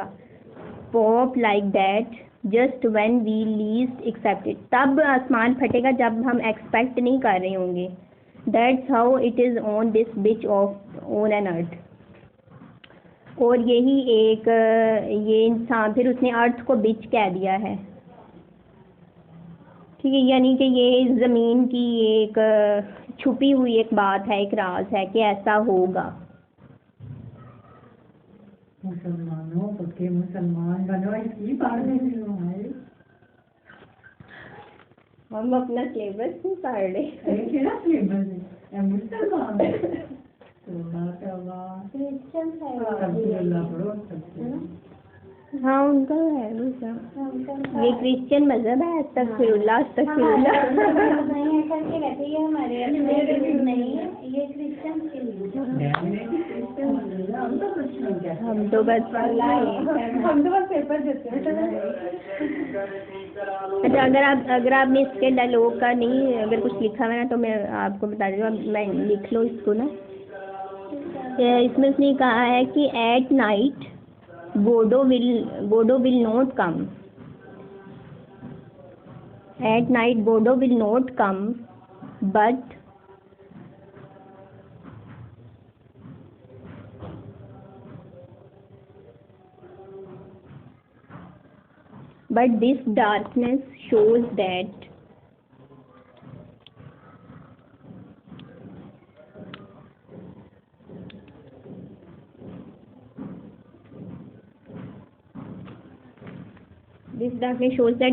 Pop like that just when we least expected, तब आसमान फटेगा जब हम एक्सपेक्ट नहीं कर रहे होंगे। That's how it is on this bitch of on an earth, और यही एक ये इंसान, फिर उसने अर्थ को बिच कह दिया है। ठीक है, यानी कि ये ज़मीन की एक छुपी हुई एक बात है, एक राज है कि ऐसा होगा। मुसलमानों पक्के मुसलमान बनो, इसकी पढ़ रही हूँ भाई। हम अपना सिलेबस नहीं पढ़ रहे। क्या सिलेबस है, मुसलमान क्रिश्चियन है, हाँ उनका है दूसरा, ये क्रिश्चियन मजहब है, अस्तगफिरुल्लाह अस्तगफिरुल्लाह। नहीं ऐसा के कहते हैं हमारे नहीं, ये क्रिश्चियन के लिए, हम तो बस पेपर देते हैं। अच्छा, अगर आपने इसके डायलॉग का नहीं अगर कुछ लिखा हुआ है ना तो मैं आपको बता देती हूँ, मैं लिख लो इसको ना। इसमें उसने कहा है कि at night Godot will not come. At night Godot will not come, but this darkness shows that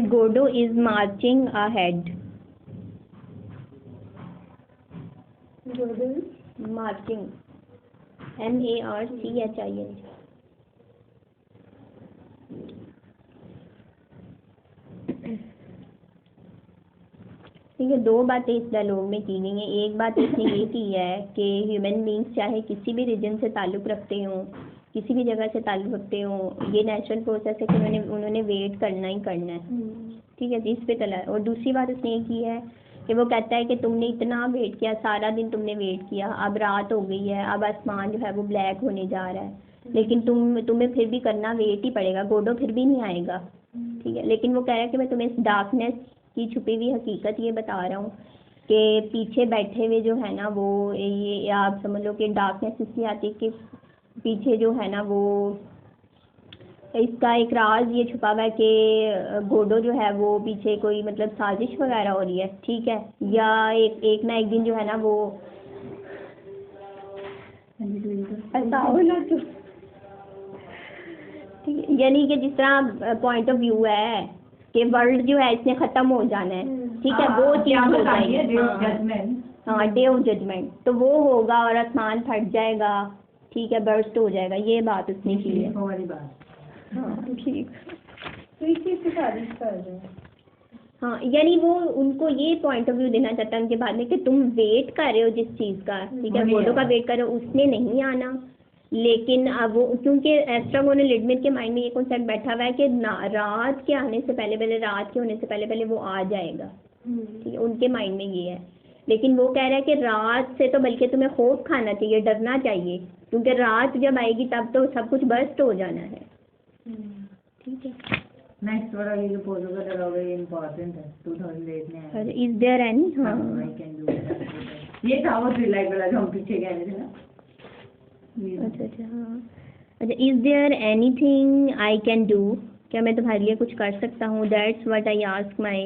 Godot is marching ahead. Godot Marching, MARCHING। ठीक है, दो बातें इस डायलॉग में की गई हैं। एक बात इसने ये की है कि ह्यूमन बींग्स चाहे किसी भी रीजन से ताल्लुक़ रखते हों, किसी भी जगह से ताल्लुक़ रखते हों, ये नेचुरल प्रोसेस है कि उन्होंने वेट करना ही करना है। ठीक है, इस पे चला है। और दूसरी बात उसने ये की है कि वो कहता है कि तुमने इतना वेट किया, सारा दिन तुमने वेट किया, अब रात हो गई है, अब आसमान जो है वो ब्लैक होने जा रहा है, लेकिन तुम्हें फिर भी करना वेट ही पड़ेगा, गोडो फिर भी नहीं आएगा। ठीक है, लेकिन वो कह रहा है कि मैं तुम्हें इस डार्कनेस की छुपी हुई हकीकत ये बता रहा हूँ कि पीछे बैठे हुए जो है ना वो, ये आप समझ लो कि डार्कनेस इसलिए आती है कि पीछे जो है ना वो इसका एक राज ये छुपा हुआ है कि गोडो जो है वो पीछे कोई मतलब साजिश वगैरह हो रही है, ठीक है, या एक ना एक दिन जो है ना वो ऐसा होना तो ठीक है, यानी कि जिस तरह पॉइंट ऑफ व्यू है कि वर्ल्ड जो है इसने ख़त्म हो जाना है, ठीक है, वो चीज़ हो जाएगी, हाँ डे ऑफ जजमेंट, तो वो होगा और आसमान फट जाएगा, ठीक है, बर्स्ट हो जाएगा, ये बात उसने की है। हाँ ठीक, तो इस चीज़ की तारीफ कर रहे हैं। हाँ यानी वो उनको ये पॉइंट ऑफ व्यू देना चाहता है उनके बाद में कि तुम वेट कर रहे हो जिस चीज़ का, ठीक है, गोडो का वेट कर रहे हो, उसने नहीं आना, लेकिन अब वो क्योंकि एस्ट्रागोनल लिडमिट के माइंड में ये कॉन्सेप्ट बैठा हुआ है कि रात के आने से पहले रात के होने से पहले वो आ जाएगा, ठीक है, उनके माइंड में ये है, लेकिन वो कह रहा है कि रात से तो बल्कि तुम्हें खौफ खाना चाहिए, डरना चाहिए, क्योंकि रात जब आएगी तब तो सब कुछ बर्स्ट हो जाना है, ठीक है। नेक्स्ट वाला ये जो पोजो का लगा हुआ है इम्पोर्टेंट है, 2008 में है। इज देयर एनी, हाँ I can do it. ये था वो थ्री लाइक वाला जो हम पीछे कह रहे थे ना। अच्छा हाँ, अच्छा, is there anything I can do, क्या मैं तुम्हारे लिए कुछ कर सकता हूँ, that's what I ask my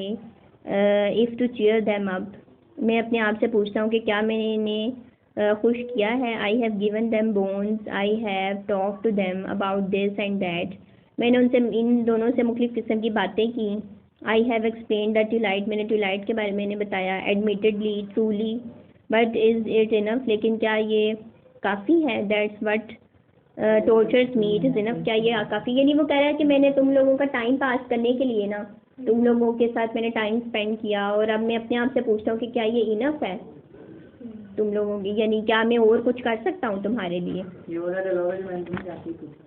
if to cheer them up, मैं अपने आप से पूछता हूँ कि क्या मैंने खुश किया है, I have given them bones, I have talk to them about this and that, मैंने उनसे इन दोनों से मुख्तलिफ किस्म की बातें की, आई हैव एक्सप्लेन द ट्यूलाइट, मैंने ट्यूलाइट के बारे में मैंने बताया, admittedly truly, but is it enough, लेकिन क्या ये काफ़ी है, that's what tortures me, it is enough, क्या ये काफ़ी, यानी वो कह रहा है कि मैंने तुम लोगों का टाइम पास करने के लिए ना तुम लोगों के साथ मैंने टाइम स्पेंड किया, और अब मैं अपने आप से पूछता हूँ कि क्या ये इनफ है तुम लोगों की, यानी क्या मैं और कुछ कर सकता हूँ तुम्हारे लिए। ये वाला लगा जो मैंने तुमसे आके पूछा,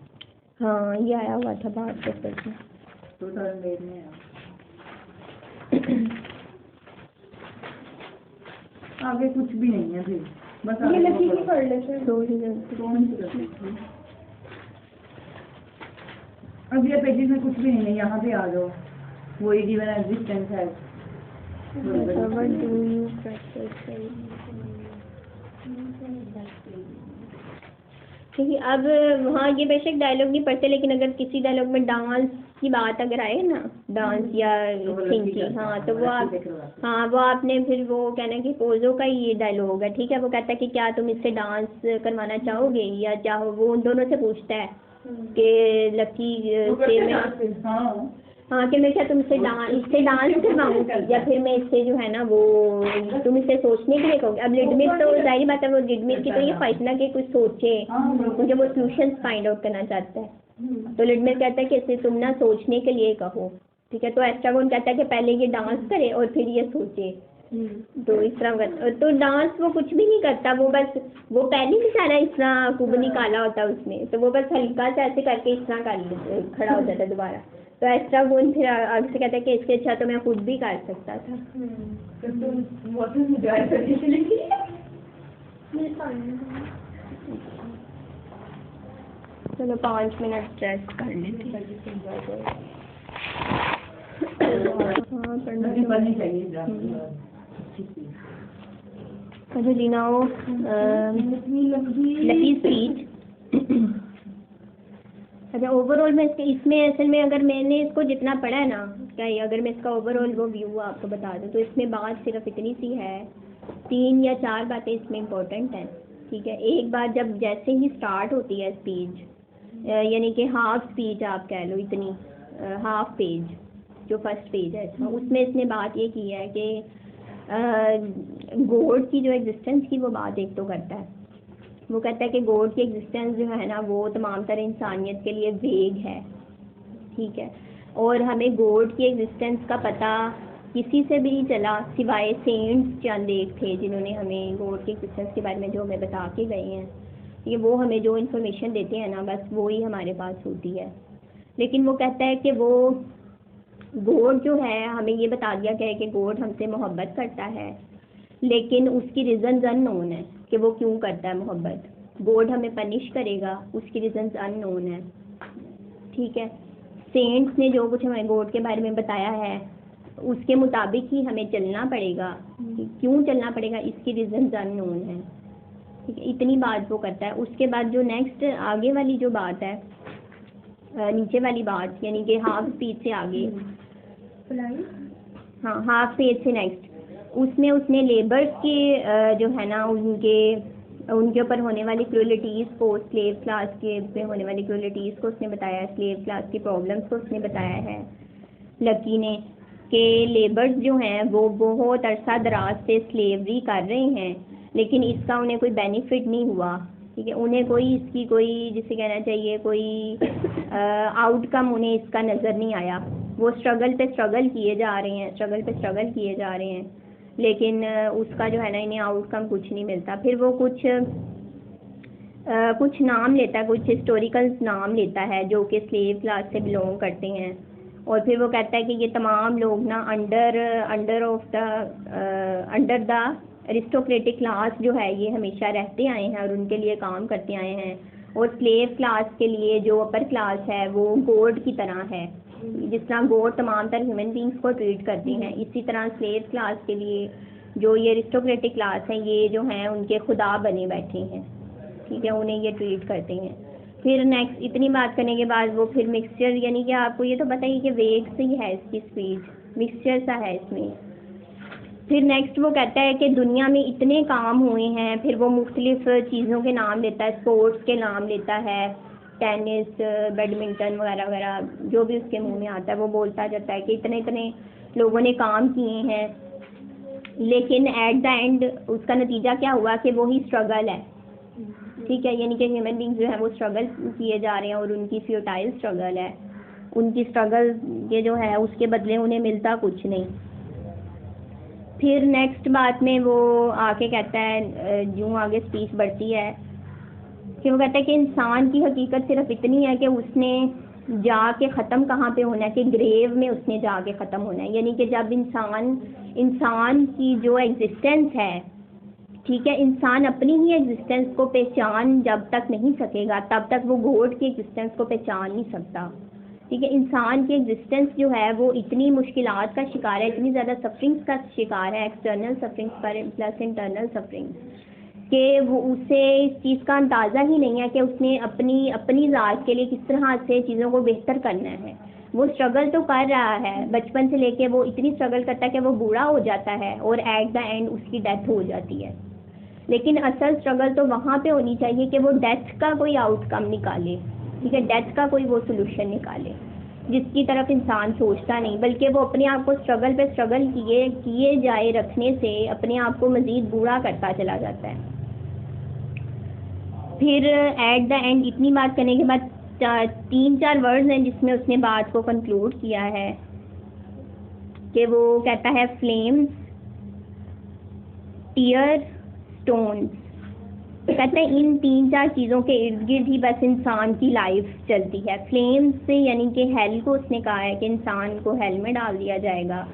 हाँ ये आया हुआ था बात तो सच में 2008 में है। आगे कुछ भी नहीं है फिर, बस ये आगे लकी वो की पढ़ लेते हैं। अब ये पेजेस में कुछ भी नहीं है, यहाँ पे आ जाओ, वही गिवन एग्जिस्टेंस है। What do you practice? ठीक है, अब वहाँ ये बेशक डायलॉग नहीं पढ़ते, लेकिन अगर किसी डायलॉग में डांस की बात अगर आए ना, डांस या थिंकिंग, हाँ तो वो आप, हाँ वो आपने फिर वो कहना कि पोजो का ही ये डायलॉग है, ठीक है, वो कहता है कि क्या तुम इससे डांस करवाना चाहोगे या चाहो, वो उन दोनों से पूछता है कि लकी से मैं, हाँ कि मैं क्या तुमसे इससे डांस करवाऊँ या फिर मैं इससे जो है ना वो तुम इसे सोचने के लिए कहोगे। अब लिडमिट तो जाहिर बात है, वो लिडमिट की तो ये ख्वाहिश ना कि कुछ सोचे, मुझे वो सोल्यूशन फाइंड आउट करना चाहता है, तो लिडमिट कहता है कि इसे तुम ना सोचने के लिए कहो, ठीक है, तो एस्ट्रागोन कहता है कि पहले ये डांस करे और फिर ये सोचे, तो इस तरह तो डांस वो कुछ भी नहीं करता, वो बस वो पहले ही सारा इस तरह कुब निकाला होता है उसने, तो वो बस हल्का से ऐसे करके इस तरह कर खड़ा हो जाता है दोबारा, तो एस्ट्रागोन फिर आगे से कहता है कि इससे अच्छा तो मैं खुद भी कर सकता था। चलो 5 मिनट रेस्ट कर लेते हैं। हाँ करनी चाहिए। अच्छा जी नाउ लकी स्पीच। अच्छा ओवरऑल मैं इसमें असल में अगर मैंने इसको जितना पढ़ा है ना, क्या अगर मैं इसका ओवरऑल वो व्यू आपको बता दूँ तो इसमें बात सिर्फ इतनी सी है, 3 या 4 बातें इसमें इम्पोर्टेंट हैं, ठीक है। एक बात जब जैसे ही स्टार्ट होती है स्पीच, यानी कि हाफ स्पीच आप कह लो, इतनी हाफ पेज जो फर्स्ट पेज है इसका, उसमें इसने बात ये की है कि गॉड की जो एग्जिस्टेंस की वो बात एक तो करता है, वो कहता है कि गॉड की एग्जिस्टेंस जो है ना वो तमाम तरह इंसानियत के लिए वेग है, ठीक है, और हमें गॉड की एग्जिस्टेंस का पता किसी से भी नहीं चला सिवाय सेंट्स चंद एक थे जिन्होंने हमें गॉड की एग्जिस्टेंस के बारे में जो हमें बता के गए हैं, ठीक है, वो हमें जो इन्फॉर्मेशन देते हैं ना बस वो ही हमारे पास होती है। लेकिन वो कहता है कि वो गॉड जो है हमें ये बता दिया गया है कि गॉड हमसे मोहब्बत करता है, लेकिन उसकी रीज़न्स अननोन है कि वो क्यों करता है मोहब्बत, गॉड हमें पनिश करेगा उसकी रीज़न्स अननोन है, ठीक है। सेंट्स ने जो कुछ हमें गॉड के बारे में बताया है उसके मुताबिक ही हमें चलना पड़ेगा, क्यों चलना पड़ेगा इसकी रीज़न्स अननोन है, ठीक है, इतनी बात वो करता है। उसके बाद जो नेक्स्ट आगे वाली जो बात है, नीचे वाली बात, यानी कि हाफ पेज से आगे, हाँ हाफ पेज से नेक्स्ट, उसमें उसने लेबर्स के जो है ना उनके ऊपर होने वाली क्रूलिटीज़ को, स्लेव क्लास के पे होने वाली क्रूलिटीज़ को उसने बताया है, स्लेव क्लास की प्रॉब्लम्स को उसने बताया है लकी ने, कि लेबर्स जो हैं वो बहुत अरसा दराज से स्लेवरी कर रहे हैं, लेकिन इसका उन्हें कोई बेनिफिट नहीं हुआ। ठीक है, उन्हें कोई इसकी कोई जिसे कहना चाहिए कोई आउटकम उन्हें इसका नज़र नहीं आया। वो स्ट्रगल पे स्ट्रगल किए जा रहे हैं, स्ट्रगल पे स्ट्रगल किए जा रहे हैं, लेकिन उसका जो है ना इन्हें आउटकम कुछ नहीं मिलता। फिर वो कुछ नाम लेता है, कुछ हिस्टोरिकल नाम लेता है जो कि स्लेव क्लास से बिलोंग करते हैं, और फिर वो कहता है कि ये तमाम लोग ना अंडर द अरिस्टोक्रेटिक क्लास जो है ये हमेशा रहते आए हैं और उनके लिए काम करते आए हैं, और स्लेव क्लास के लिए जो अपर क्लास है वो गॉड की तरह है। जिस तरह गॉड तमाम तर ह्यूमन बींग्स को ट्रीट करते हैं, इसी तरह स्लेव क्लास के लिए जो ये अरिस्टोक्रेटिक क्लास है ये जो हैं उनके खुदा बने बैठे हैं। ठीक है, उन्हें ये ट्रीट करते हैं। फिर नेक्स्ट इतनी बात करने के बाद वो फिर मिक्सचर, यानी कि आपको ये तो पता ही कि वेग से ही है इसकी स्पीच, मिक्सचर सा है इसमें। फिर नेक्स्ट वो कहता है कि दुनिया में इतने काम हुए हैं, फिर वो मुख्तलिफ चीज़ों के नाम लेता है, स्पोर्ट्स के नाम लेता है, टेनिस, बैडमिंटन वगैरह वगैरह, जो भी उसके मुंह में आता है वो बोलता जाता है कि इतने इतने लोगों ने काम किए हैं, लेकिन एट द एंड उसका नतीजा क्या हुआ कि वो ही स्ट्रगल है। ठीक है, यानी कि ह्यूमन बींग्स जो है वो स्ट्रगल किए जा रहे हैं और उनकी फ्यूटाइल स्ट्रगल है, उनकी स्ट्रगल ये जो है उसके बदले उन्हें मिलता कुछ नहीं। फिर नेक्स्ट बात में वो आके कहता है, जो आगे स्पीच बढ़ती है, कि वो कहता है कि इंसान की हकीकत सिर्फ इतनी है कि उसने जाके ख़त्म कहाँ पे होना है, कि ग्रेव में उसने जाके ख़त्म होना है। यानी कि जब इंसान की जो एग्जिस्टेंस है, ठीक है, इंसान अपनी ही एग्जिस्टेंस को पहचान जब तक नहीं सकेगा तब तक वो गॉड की एग्जिस्टेंस को पहचान नहीं सकता। ठीक है, इंसान की एग्जिस्टेंस जो है वो इतनी मुश्किलात का शिकार है, इतनी ज़्यादा सफरिंग्स का शिकार है, एक्सटर्नल सफरिंग्स पर प्लस इंटरनल सफरिंग्स, कि वो उसे इस चीज़ का अंदाज़ा ही नहीं है कि उसने अपनी ज़ात के लिए किस तरह से चीज़ों को बेहतर करना है। वो स्ट्रगल तो कर रहा है, बचपन से लेके वो इतनी स्ट्रगल करता है कि वो बूढ़ा हो जाता है और एट द एंड उसकी डेथ हो जाती है। लेकिन असल स्ट्रगल तो वहाँ पे होनी चाहिए कि वो डेथ का कोई आउटकम निकाले। ठीक है, डेथ का कोई वो सोल्यूशन निकाले, जिसकी तरफ इंसान सोचता नहीं, बल्कि वो अपने आप को स्ट्रगल पे स्ट्रगल किए जाए रखने से अपने आप को मज़ीद बूढ़ा करता चला जाता है। फिर एट द एंड इतनी बात करने के बाद 3-4 वर्ड्स हैं जिसमें उसने बात को कंक्लूड किया है, कि वो कहता है फ्लेम्स, टीयर, स्टोन्स। कहते हैं इन 3-4 चीज़ों के इर्द गिर्द ही बस इंसान की लाइफ चलती है। फ्लेम्स से यानी कि हेल को उसने कहा है कि इंसान को हेल में डाल दिया जाएगा।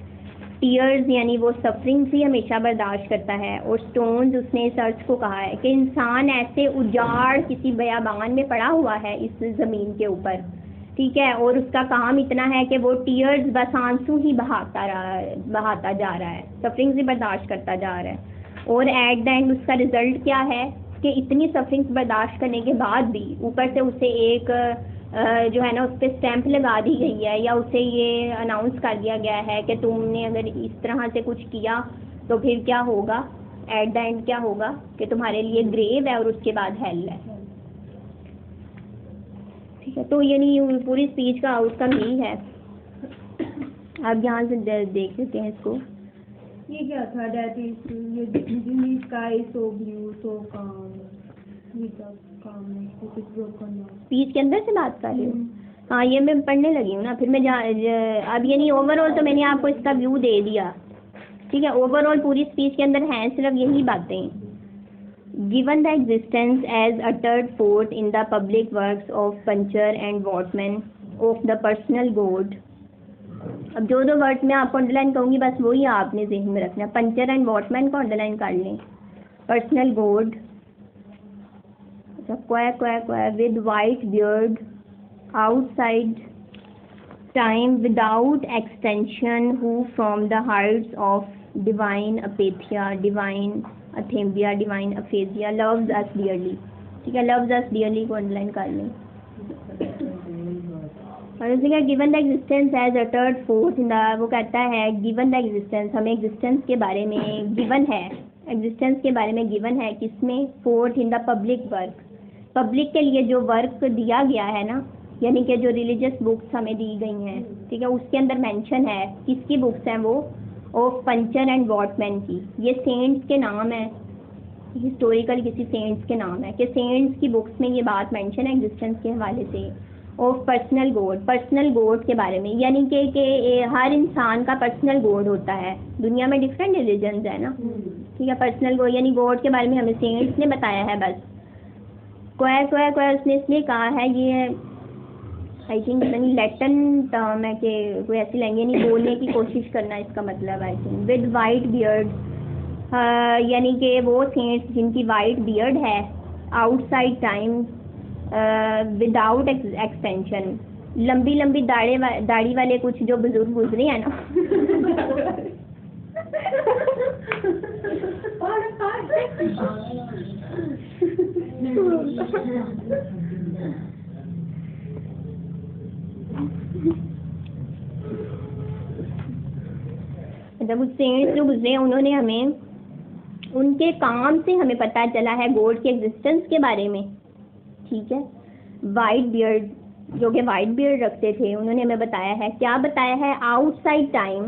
टीयर्स यानी वो सफरिंग से हमेशा बर्दाश्त करता है, और स्टोन्स उसने इस अर्थ को कहा है कि इंसान ऐसे उजाड़ किसी बयाबान में पड़ा हुआ है इस ज़मीन के ऊपर। ठीक है, और उसका काम इतना है कि वो टीयर्स बस आंसू ही बहाता जा रहा है, सफरिंग से बर्दाश्त करता जा रहा है, और एट द एंड उसका रिज़ल्ट क्या है कि इतनी सफरिंग्स बर्दाश्त करने के बाद भी ऊपर से उसे एक जो है ना उस पर स्टैंप लगा दी गई है, या उसे ये अनाउंस कर दिया गया है कि तुमने अगर इस तरह से कुछ किया तो फिर क्या होगा, एट द एंड क्या होगा कि तुम्हारे लिए ग्रेव है और उसके बाद हेल है। ठीक है, तो यानी पूरी स्पीच का आउटकम यही है। आप यहाँ से देख लेते हैं इसको। ये क्या था? That is sky so blue सो काम स्पीच के अंदर से बात कर रही हूँ। हाँ, ये मैं पढ़ने लगी हूँ ना, फिर मैं अब यानी ओवरऑल तो मैंने आपको इसका व्यू दे दिया। ठीक है, ओवरऑल पूरी स्पीच के अंदर हैं सिर्फ यही बातें। Given the existence as uttered forth in the public works of Puncher and Wattmann of the personal God. अब जो वर्ड्स मैं आपको अंडरलाइन कहूँगी बस वही आपने जहन में रखना। पंचर एंड वॉटमैन को अंडरलाइन कर लें, personal God, quack with white beard, outside time without extension, who from the heights of divine apatheia, divine athambia, divine aphasia, loves us dearly. ठीक है, लव्स अस डियरली को अंडरलाइन कर लें। और उसी का given the existence as uttered forth in the, वो कहता है गिवन द एग्जिस्टेंस, हमें एग्जिस्टेंस के बारे में गिवन है, एग्जिस्टेंस के बारे में गिवन है किसमें, fourth in the public work, public के लिए जो वर्क दिया गया है ना, यानी कि जो रिलीजियस बुक्स हमें दी गई हैं, ठीक है, उसके अंदर मेंशन है किसकी बुक्स हैं वो, ऑफ पंचर एंड वॉटमैन की। ये सेंट्स के नाम है, हिस्टोरिकल किसी सेंट्स के नाम है कि सेंट्स की बुक्स में ये बात मेंशन है एग्जिस्टेंस के हवाले से। Of personal God, personal God के बारे में, यानी कि हर इंसान का पर्सनल गॉड होता है, दुनिया में डिफरेंट रिलीजन्स है ना, ठीक है, पर्सनल गॉड यानी गॉड के बारे में हमें सेंट्स ने बताया है। बस क्वायर उसने इसलिए कहा है, ये आई थिंक लैटिन टर्म है कि कोई ऐसी लैंग्वेज नहीं बोलने की कोशिश करना, इसका मतलब I think with white beard, यानी कि वो सेंट्स जिनकी वाइट बियर्ड है, आउटसाइड टाइम, विदाउट एक्सटेंशन, लंबी लंबी दाढ़ी वाले कुछ जो बुजुर्ग गुजरे हैं ना जब उस सेंट्स जो गुजरे उन्होंने हमें उनके काम से हमें पता चला है गॉड के एग्जिस्टेंस के बारे में। ठीक है, वाइट बियर्ड, जो कि वाइट बियर्ड रखते थे, उन्होंने हमें बताया है, क्या बताया है, आउटसाइड टाइम,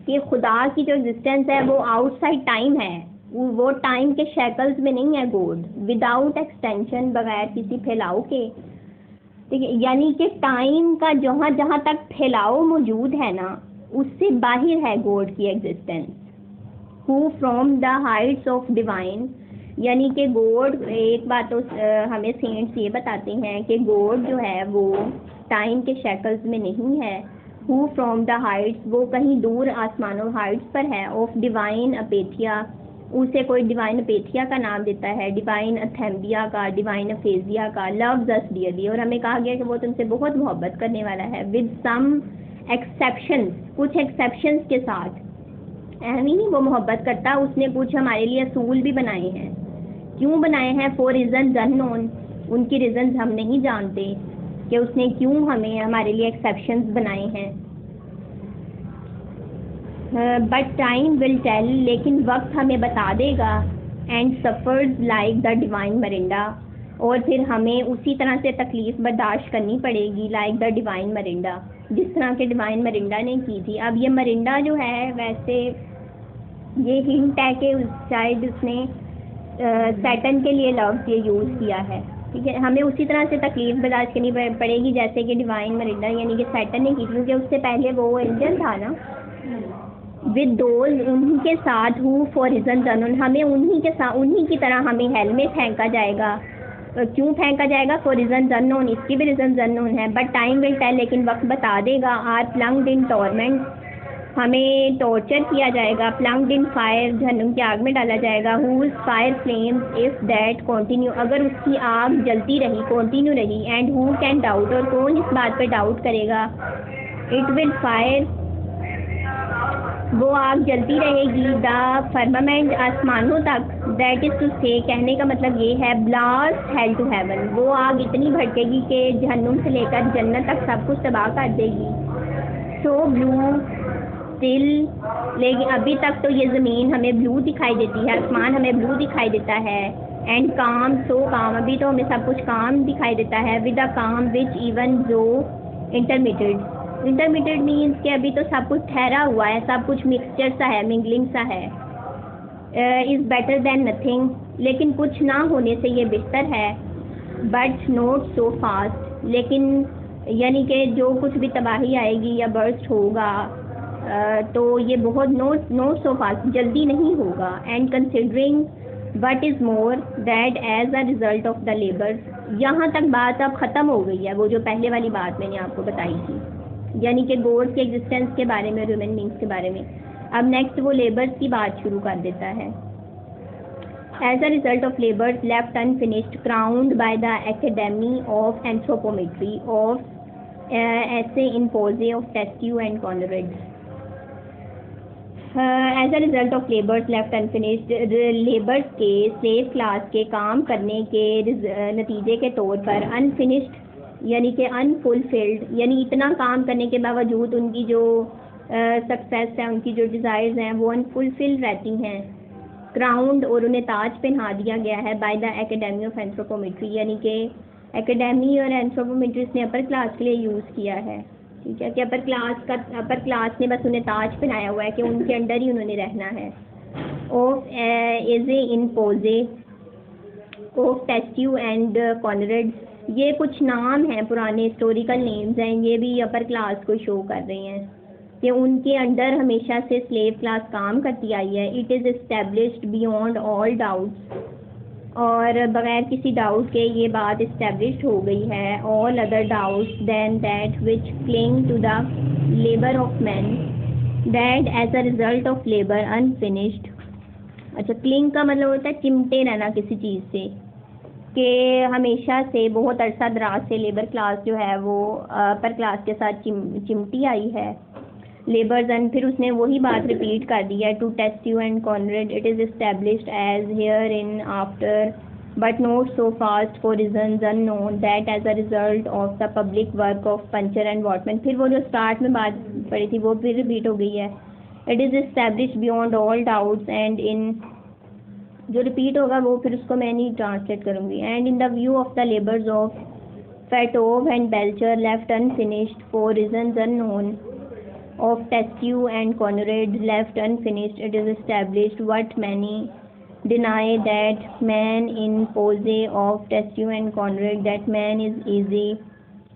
कि खुदा की जो एग्जिस्टेंस है वो आउटसाइड टाइम है, वो टाइम के शैकल्स में नहीं है गॉड, विदाउट एक्सटेंशन, बगैर किसी फैलाव के। ठीक है, यानी कि टाइम का जहाँ जहाँ तक फैलाव मौजूद है ना, उससे बाहर है गॉड की existence. Who from the Heights of divine, यानी कि गॉड, एक बात तो हमें सेंट्स ये बताते हैं कि गॉड जो है वो टाइम के शैकल्स में नहीं है। हु फ्रॉम द हाइट्स, वो कहीं दूर आसमानों हाइट्स पर है। ऑफ डिवाइन अपेथिया, उसे कोई डिवाइन अपेथिया का नाम देता है, डिवाइन अथेम्बिया का, डिवाइन अफेजिया का। लव्स अस डियरली, और हमें कहा गया कि वो तुमसे बहुत मोहब्बत करने वाला है। विद सम एक्सेप्शंस, कुछ एक्सेप्शंस के साथ, ऐसे नहीं वो मोहब्बत करता, उसने कुछ हमारे लिए असूल भी बनाए हैं। क्यों बनाए हैं? फॉर रीजन अननोन, उनकी रीजंस हम नहीं जानते कि उसने क्यों हमें हमारे लिए एक्सेप्शंस बनाए हैं। बट टाइम विल टेल, लेकिन वक्त हमें बता देगा। And suffers like the divine Mirinda, और फिर हमें उसी तरह से तकलीफ बर्दाश्त करनी पड़ेगी, लाइक द डिवाइन मरिंडा, जिस तरह के डिवाइन मरिंडा ने की थी। अब ये मरिंडा जो है, वैसे ये हिंट है कि शायद उसने सैटन के लिए लव्स ये यूज़ किया है। ठीक है, हमें उसी तरह से तकलीफ बर्दाश्त करनी पड़ेगी जैसे कि डिवाइन मरिंडा यानी कि सैटन ने की, क्योंकि उससे पहले वो एंजल था ना। विद दोज, उन्हीं के साथ, हु फॉर रीजन अननोन, हमें उन्हीं के साथ, उन्हीं की तरह हमें हेल में फेंका जाएगा। क्यों फेंका जाएगा? फॉर रीजन अननोन, इसकी भी रीजन अननोन है। बट टाइम विल टेल, लेकिन वक्त बता देगा। आर प्लंग्ड इन टॉर्मेंट, हमें टॉर्चर किया जाएगा। प्लंग्ड इन फायर, जहन्नुम की आग में डाला जाएगा। Whose fire flames if that continue, अगर उसकी आग जलती रही, कंटिन्यू रही। एंड हु कैन डाउट, और कौन इस बात पे डाउट करेगा। इट विल फायर, वो आग जलती रहेगी। द फर्मामेंट, आसमानों तक। दैट इज टू से, कहने का मतलब ये है, ब्लास्ट हेल टू हेवन, वो आग इतनी भड़केगी कि जहन्नुम से लेकर जन्नत तक सब कुछ तबाह कर देगी। सो ब्लू स्टिल, लेकिन अभी तक तो ये ज़मीन हमें ब्लू दिखाई देती है, आसमान हमें ब्लू दिखाई देता है। एंड काम, सो काम, अभी तो हमें सब कुछ काम दिखाई देता है। विद अ काम विच इवन जो इंटरमीडिएट, इंटरमीडिएट मीन्स कि अभी तो सब कुछ ठहरा हुआ है, सब कुछ मिक्सचर सा है, मिंगलिंग सा है। इज़ बेटर देन नथिंग, लेकिन कुछ ना होने से ये बेहतर है। बट नॉट सो फास्ट, लेकिन यानी कि जो कुछ भी तबाही आएगी या बर्स्ट होगा, तो ये बहुत नॉट सो फास्ट, जल्दी नहीं होगा। And considering what is more that as a result of the labour, यहाँ तक बात अब ख़त्म हो गई है, वो जो पहले वाली बात मैंने आपको बताई थी, यानी कि गॉड के एग्जिस्टेंस के बारे में, ह्यूमन बींग्स के बारे में। अब नेक्स्ट वो लेबर्स की बात शुरू कर देता है। As a result of labours left unfinished, crowned by the academy of anthropometry of Essy in Possy of Testew and Conrads. As a result of labours left unfinished, labours के slave class के काम करने के नतीजे के तौर पर unfinished यानी कि अनफुलफिल्ड यानी इतना काम करने के बावजूद उनकी जो सक्सेस है, उनकी जो डिज़ायर्स हैं वो अनफुलफिल्ड रहती हैं। क्राउंड और उन्हें ताज पहना दिया गया है bye the academy of anthropometry यानी कि एकेडमी और एंथ्रोपोमेट्रिस्ट ने अपर क्लास के लिए यूज़ किया है। ठीक है कि अपर क्लास ने बस उन्हें ताज पहनाया हुआ है कि उनके अंडर ही उन्होंने रहना है। Of Essy in Possy of Testew and Conrad, ये कुछ नाम हैं, पुराने हिस्टोरिकल नेम्स हैं, ये भी अपर क्लास को शो कर रहे हैं कि उनके अंडर हमेशा से स्लेव क्लास काम करती आई है। It is established beyond all doubts, और बगैर किसी डाउट के ये बात इस्टेब्लिश हो गई है। All other doubts than that which cling to the labour of man that as a result of labour unfinished. अच्छा, क्लिंग का मतलब होता है चिमटे रहना किसी चीज़ से, कि हमेशा से बहुत अरसा दराज से लेबर क्लास जो है वो अपर क्लास के साथ चिमटी आई है। लेबर्स एंड फिर उसने वही बात रिपीट कर दी है, to Testew and Conrad it is established as hereinafter but not so fast for reasons unknown that as a result of the public work of Puncher and Wattmann. फिर वो जो start में बात पड़ी थी वो फिर repeat हो गई है। It is established beyond all doubts and in, जो रिपीट होगा वो फिर उसको मैं नहीं ट्रांसलेट करूँगी। And in the view of the labours of Fartov and Belcher left unfinished for reasons unknown of Testue and Conrad left unfinished, it is established what many deny that man in pose of Testue and Conrad, that man is easy,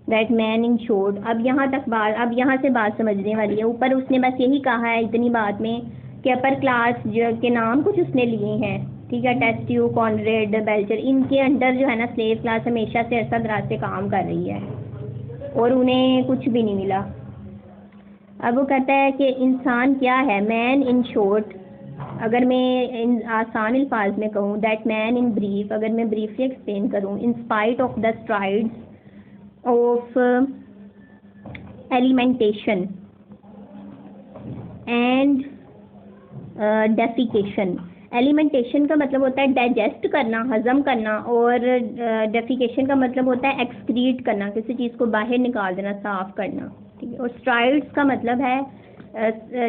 that man in short। अब यहाँ से बात समझने वाली है। ऊपर उसने बस यही कहा है इतनी बात में कि अपर क्लास जो के नाम कुछ उसने लिए हैं, ठीक है, टेस्ट्यू, कॉनरेड, बेल्चर, इनके अंडर जो है ना स्लेव क्लास हमेशा से अरसा दराज से काम कर रही है और उन्हें कुछ भी नहीं मिला। अब वो कहता है कि इंसान क्या है, मैन इन शॉर्ट, अगर मैं आसान अल्फाज में कहूँ, दैट मैन इन ब्रीफ, अगर मैं ब्रीफली एक्सप्लेन करूँ, in spite of the strides of alimentation and defecation. Alimentation का मतलब होता है डाइजेस्ट करना, हजम करना, और डेफिकेशन का मतलब होता है एक्सक्रीट करना, किसी चीज़ को बाहर निकाल देना, साफ करना। ठीक है, और स्ट्राइड्स का मतलब है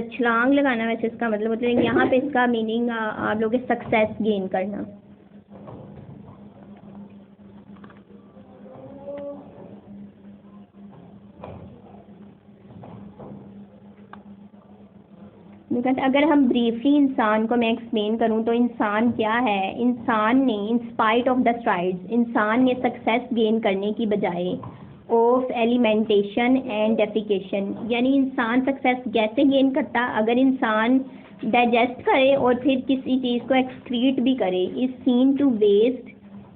छलांग लगाना, वैसे इसका मतलब होता है यहाँ पे इसका मीनिंग आप लोगों के सक्सेस गेन करना। अगर हम ब्रीफली इंसान को मैं एक्सप्लेन करूँ तो इंसान क्या है, इंसान ने इन स्पाइट ऑफ द स्ट्राइड्स, इंसान ने सक्सेस गेन करने की बजाय ऑफ एलिमेंटेशन एंड डेफिकेशन, यानी इंसान सक्सेस कैसे गेन करता, अगर इंसान डाइजेस्ट करे और फिर किसी चीज़ को एक्सक्रीट भी करे, इज सीन टू वेस्ट,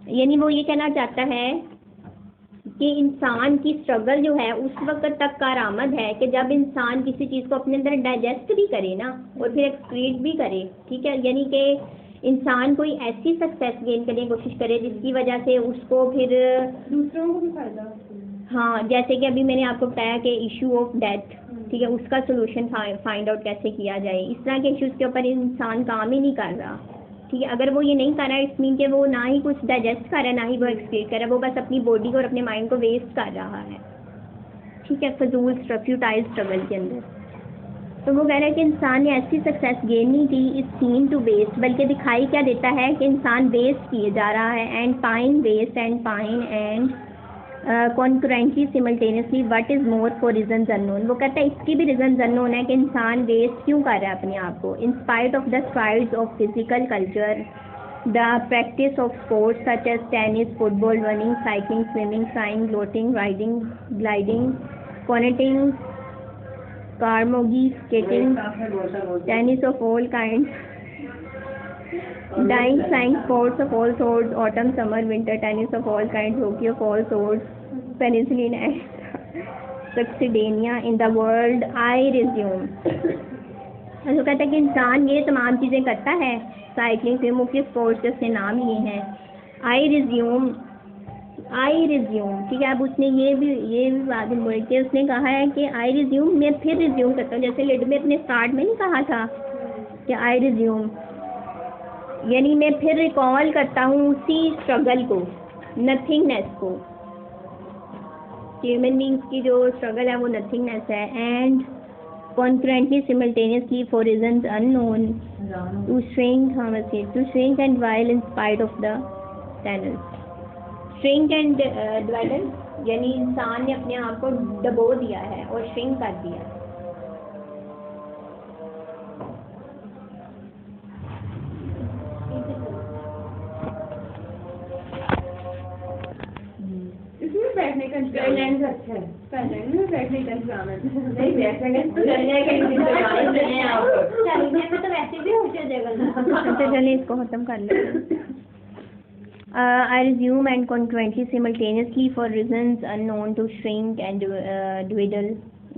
यानी वो ये कहना चाहता है कि इंसान की स्ट्रगल जो है उस वक्त तक कारआमद है कि जब इंसान किसी चीज़ को अपने अंदर डाइजेस्ट भी करे ना और फिर एक्सक्रीट भी करे। ठीक है, यानी कि इंसान कोई ऐसी सक्सेस गेन करने की कोशिश करे जिसकी वजह से उसको फिर दूसरों को भी फायदा। हाँ, जैसे कि अभी मैंने आपको बताया कि इशू ऑफ डेथ, ठीक है, उसका सोल्यूशन फाइंड आउट कैसे किया जाए, इस तरह के इश्यूज़ के ऊपर इंसान काम ही नहीं कर रहा। ठीक है, अगर वो ये नहीं कर रहा है इस मीन कि वो ना ही कुछ डाइजेस्ट कर रहा है ना ही वो एक्सक्रीट कर रहा है, वो बस अपनी बॉडी को और अपने माइंड को वेस्ट कर रहा है। ठीक है, फजूल फ्यूटाइल स्ट्रगल के अंदर। तो वो कह रहा है कि इंसान ने ऐसी सक्सेस गेन नहीं की, इज सीन टू वेस्ट, बल्कि दिखाई क्या देता है कि इंसान वेस्ट किए जा रहा है। And pine waste and pine and concurrently simultaneously what is more for reasons unknown. वो कहता है इसकी भी रीजंस अननोन है कि इंसान वेस्ट क्यों कर रहा है अपने आप को। In spite of the strides of physical culture, the practice of sports such as tennis, football, running, cycling, swimming, flying, floating, riding, gliding, conating, carmogy, skating, tennis of all kinds, dying, flying sports of all sorts, autumn, summer, winter, tennis of all kinds, hockey of all sorts, penicillin and succedaneous in the world, I resume। तो कहता है कि इंसान ये तमाम चीज़ें करता है, साइकिलिंग से मुख्तलिफ स्पोर्ट्स जिसके नाम लिए हैं। आई रिज्यूम, ठीक है। अब उसने ये भी बात बोल के उसने कहा है कि आई रिज्यूम, मैं फिर रिज्यूम करता हूँ। जैसे लिड में अपने स्टार्ट में नहीं कहा था कि आई रिज्यूम यानी मैं फिर रिकॉल करता हूँ उसी स्ट्रगल को, नथिंगनेस को। ह्यूमन बींग्स की जो स्ट्रगल है वो नथिंगनेस है। And concurrently simultaneously for reasons unknown to shrink and while in spite of the tunnels. Shrink and dwindle यानी इंसान ने अपने आप को दबो दिया है और श्रिंक कर दिया है। इसमें बैठने का गाइडलाइंस अच्छा है। पहले में बैठने का इंतजाम है। नहीं बैठने तो चलने का इंतजाम है आपको। चलने में तो वैसे भी हो जाएगा। अच्छा चलिए इसको खत्म कर लेते हैं। I resume and consequently simultaneously for reasons unknown to shrink and dwindle।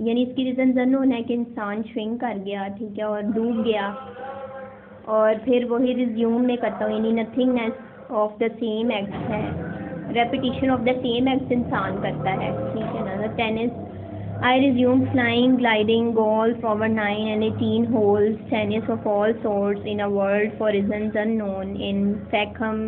यानी इसकी रीजन अननोन है कि इंसान श्रिंक कर गया, ठीक है, और डूब गया, और फिर वही रिज्यूम में करता हूँ, यानी nothingness of the same act है, repetition of the same act इंसान करता है, ठीक है ना। The tennis I resumed flying, gliding, golf over 9 and 18 holes, tennis of all sorts in a world for reasons unknown, in Fulham,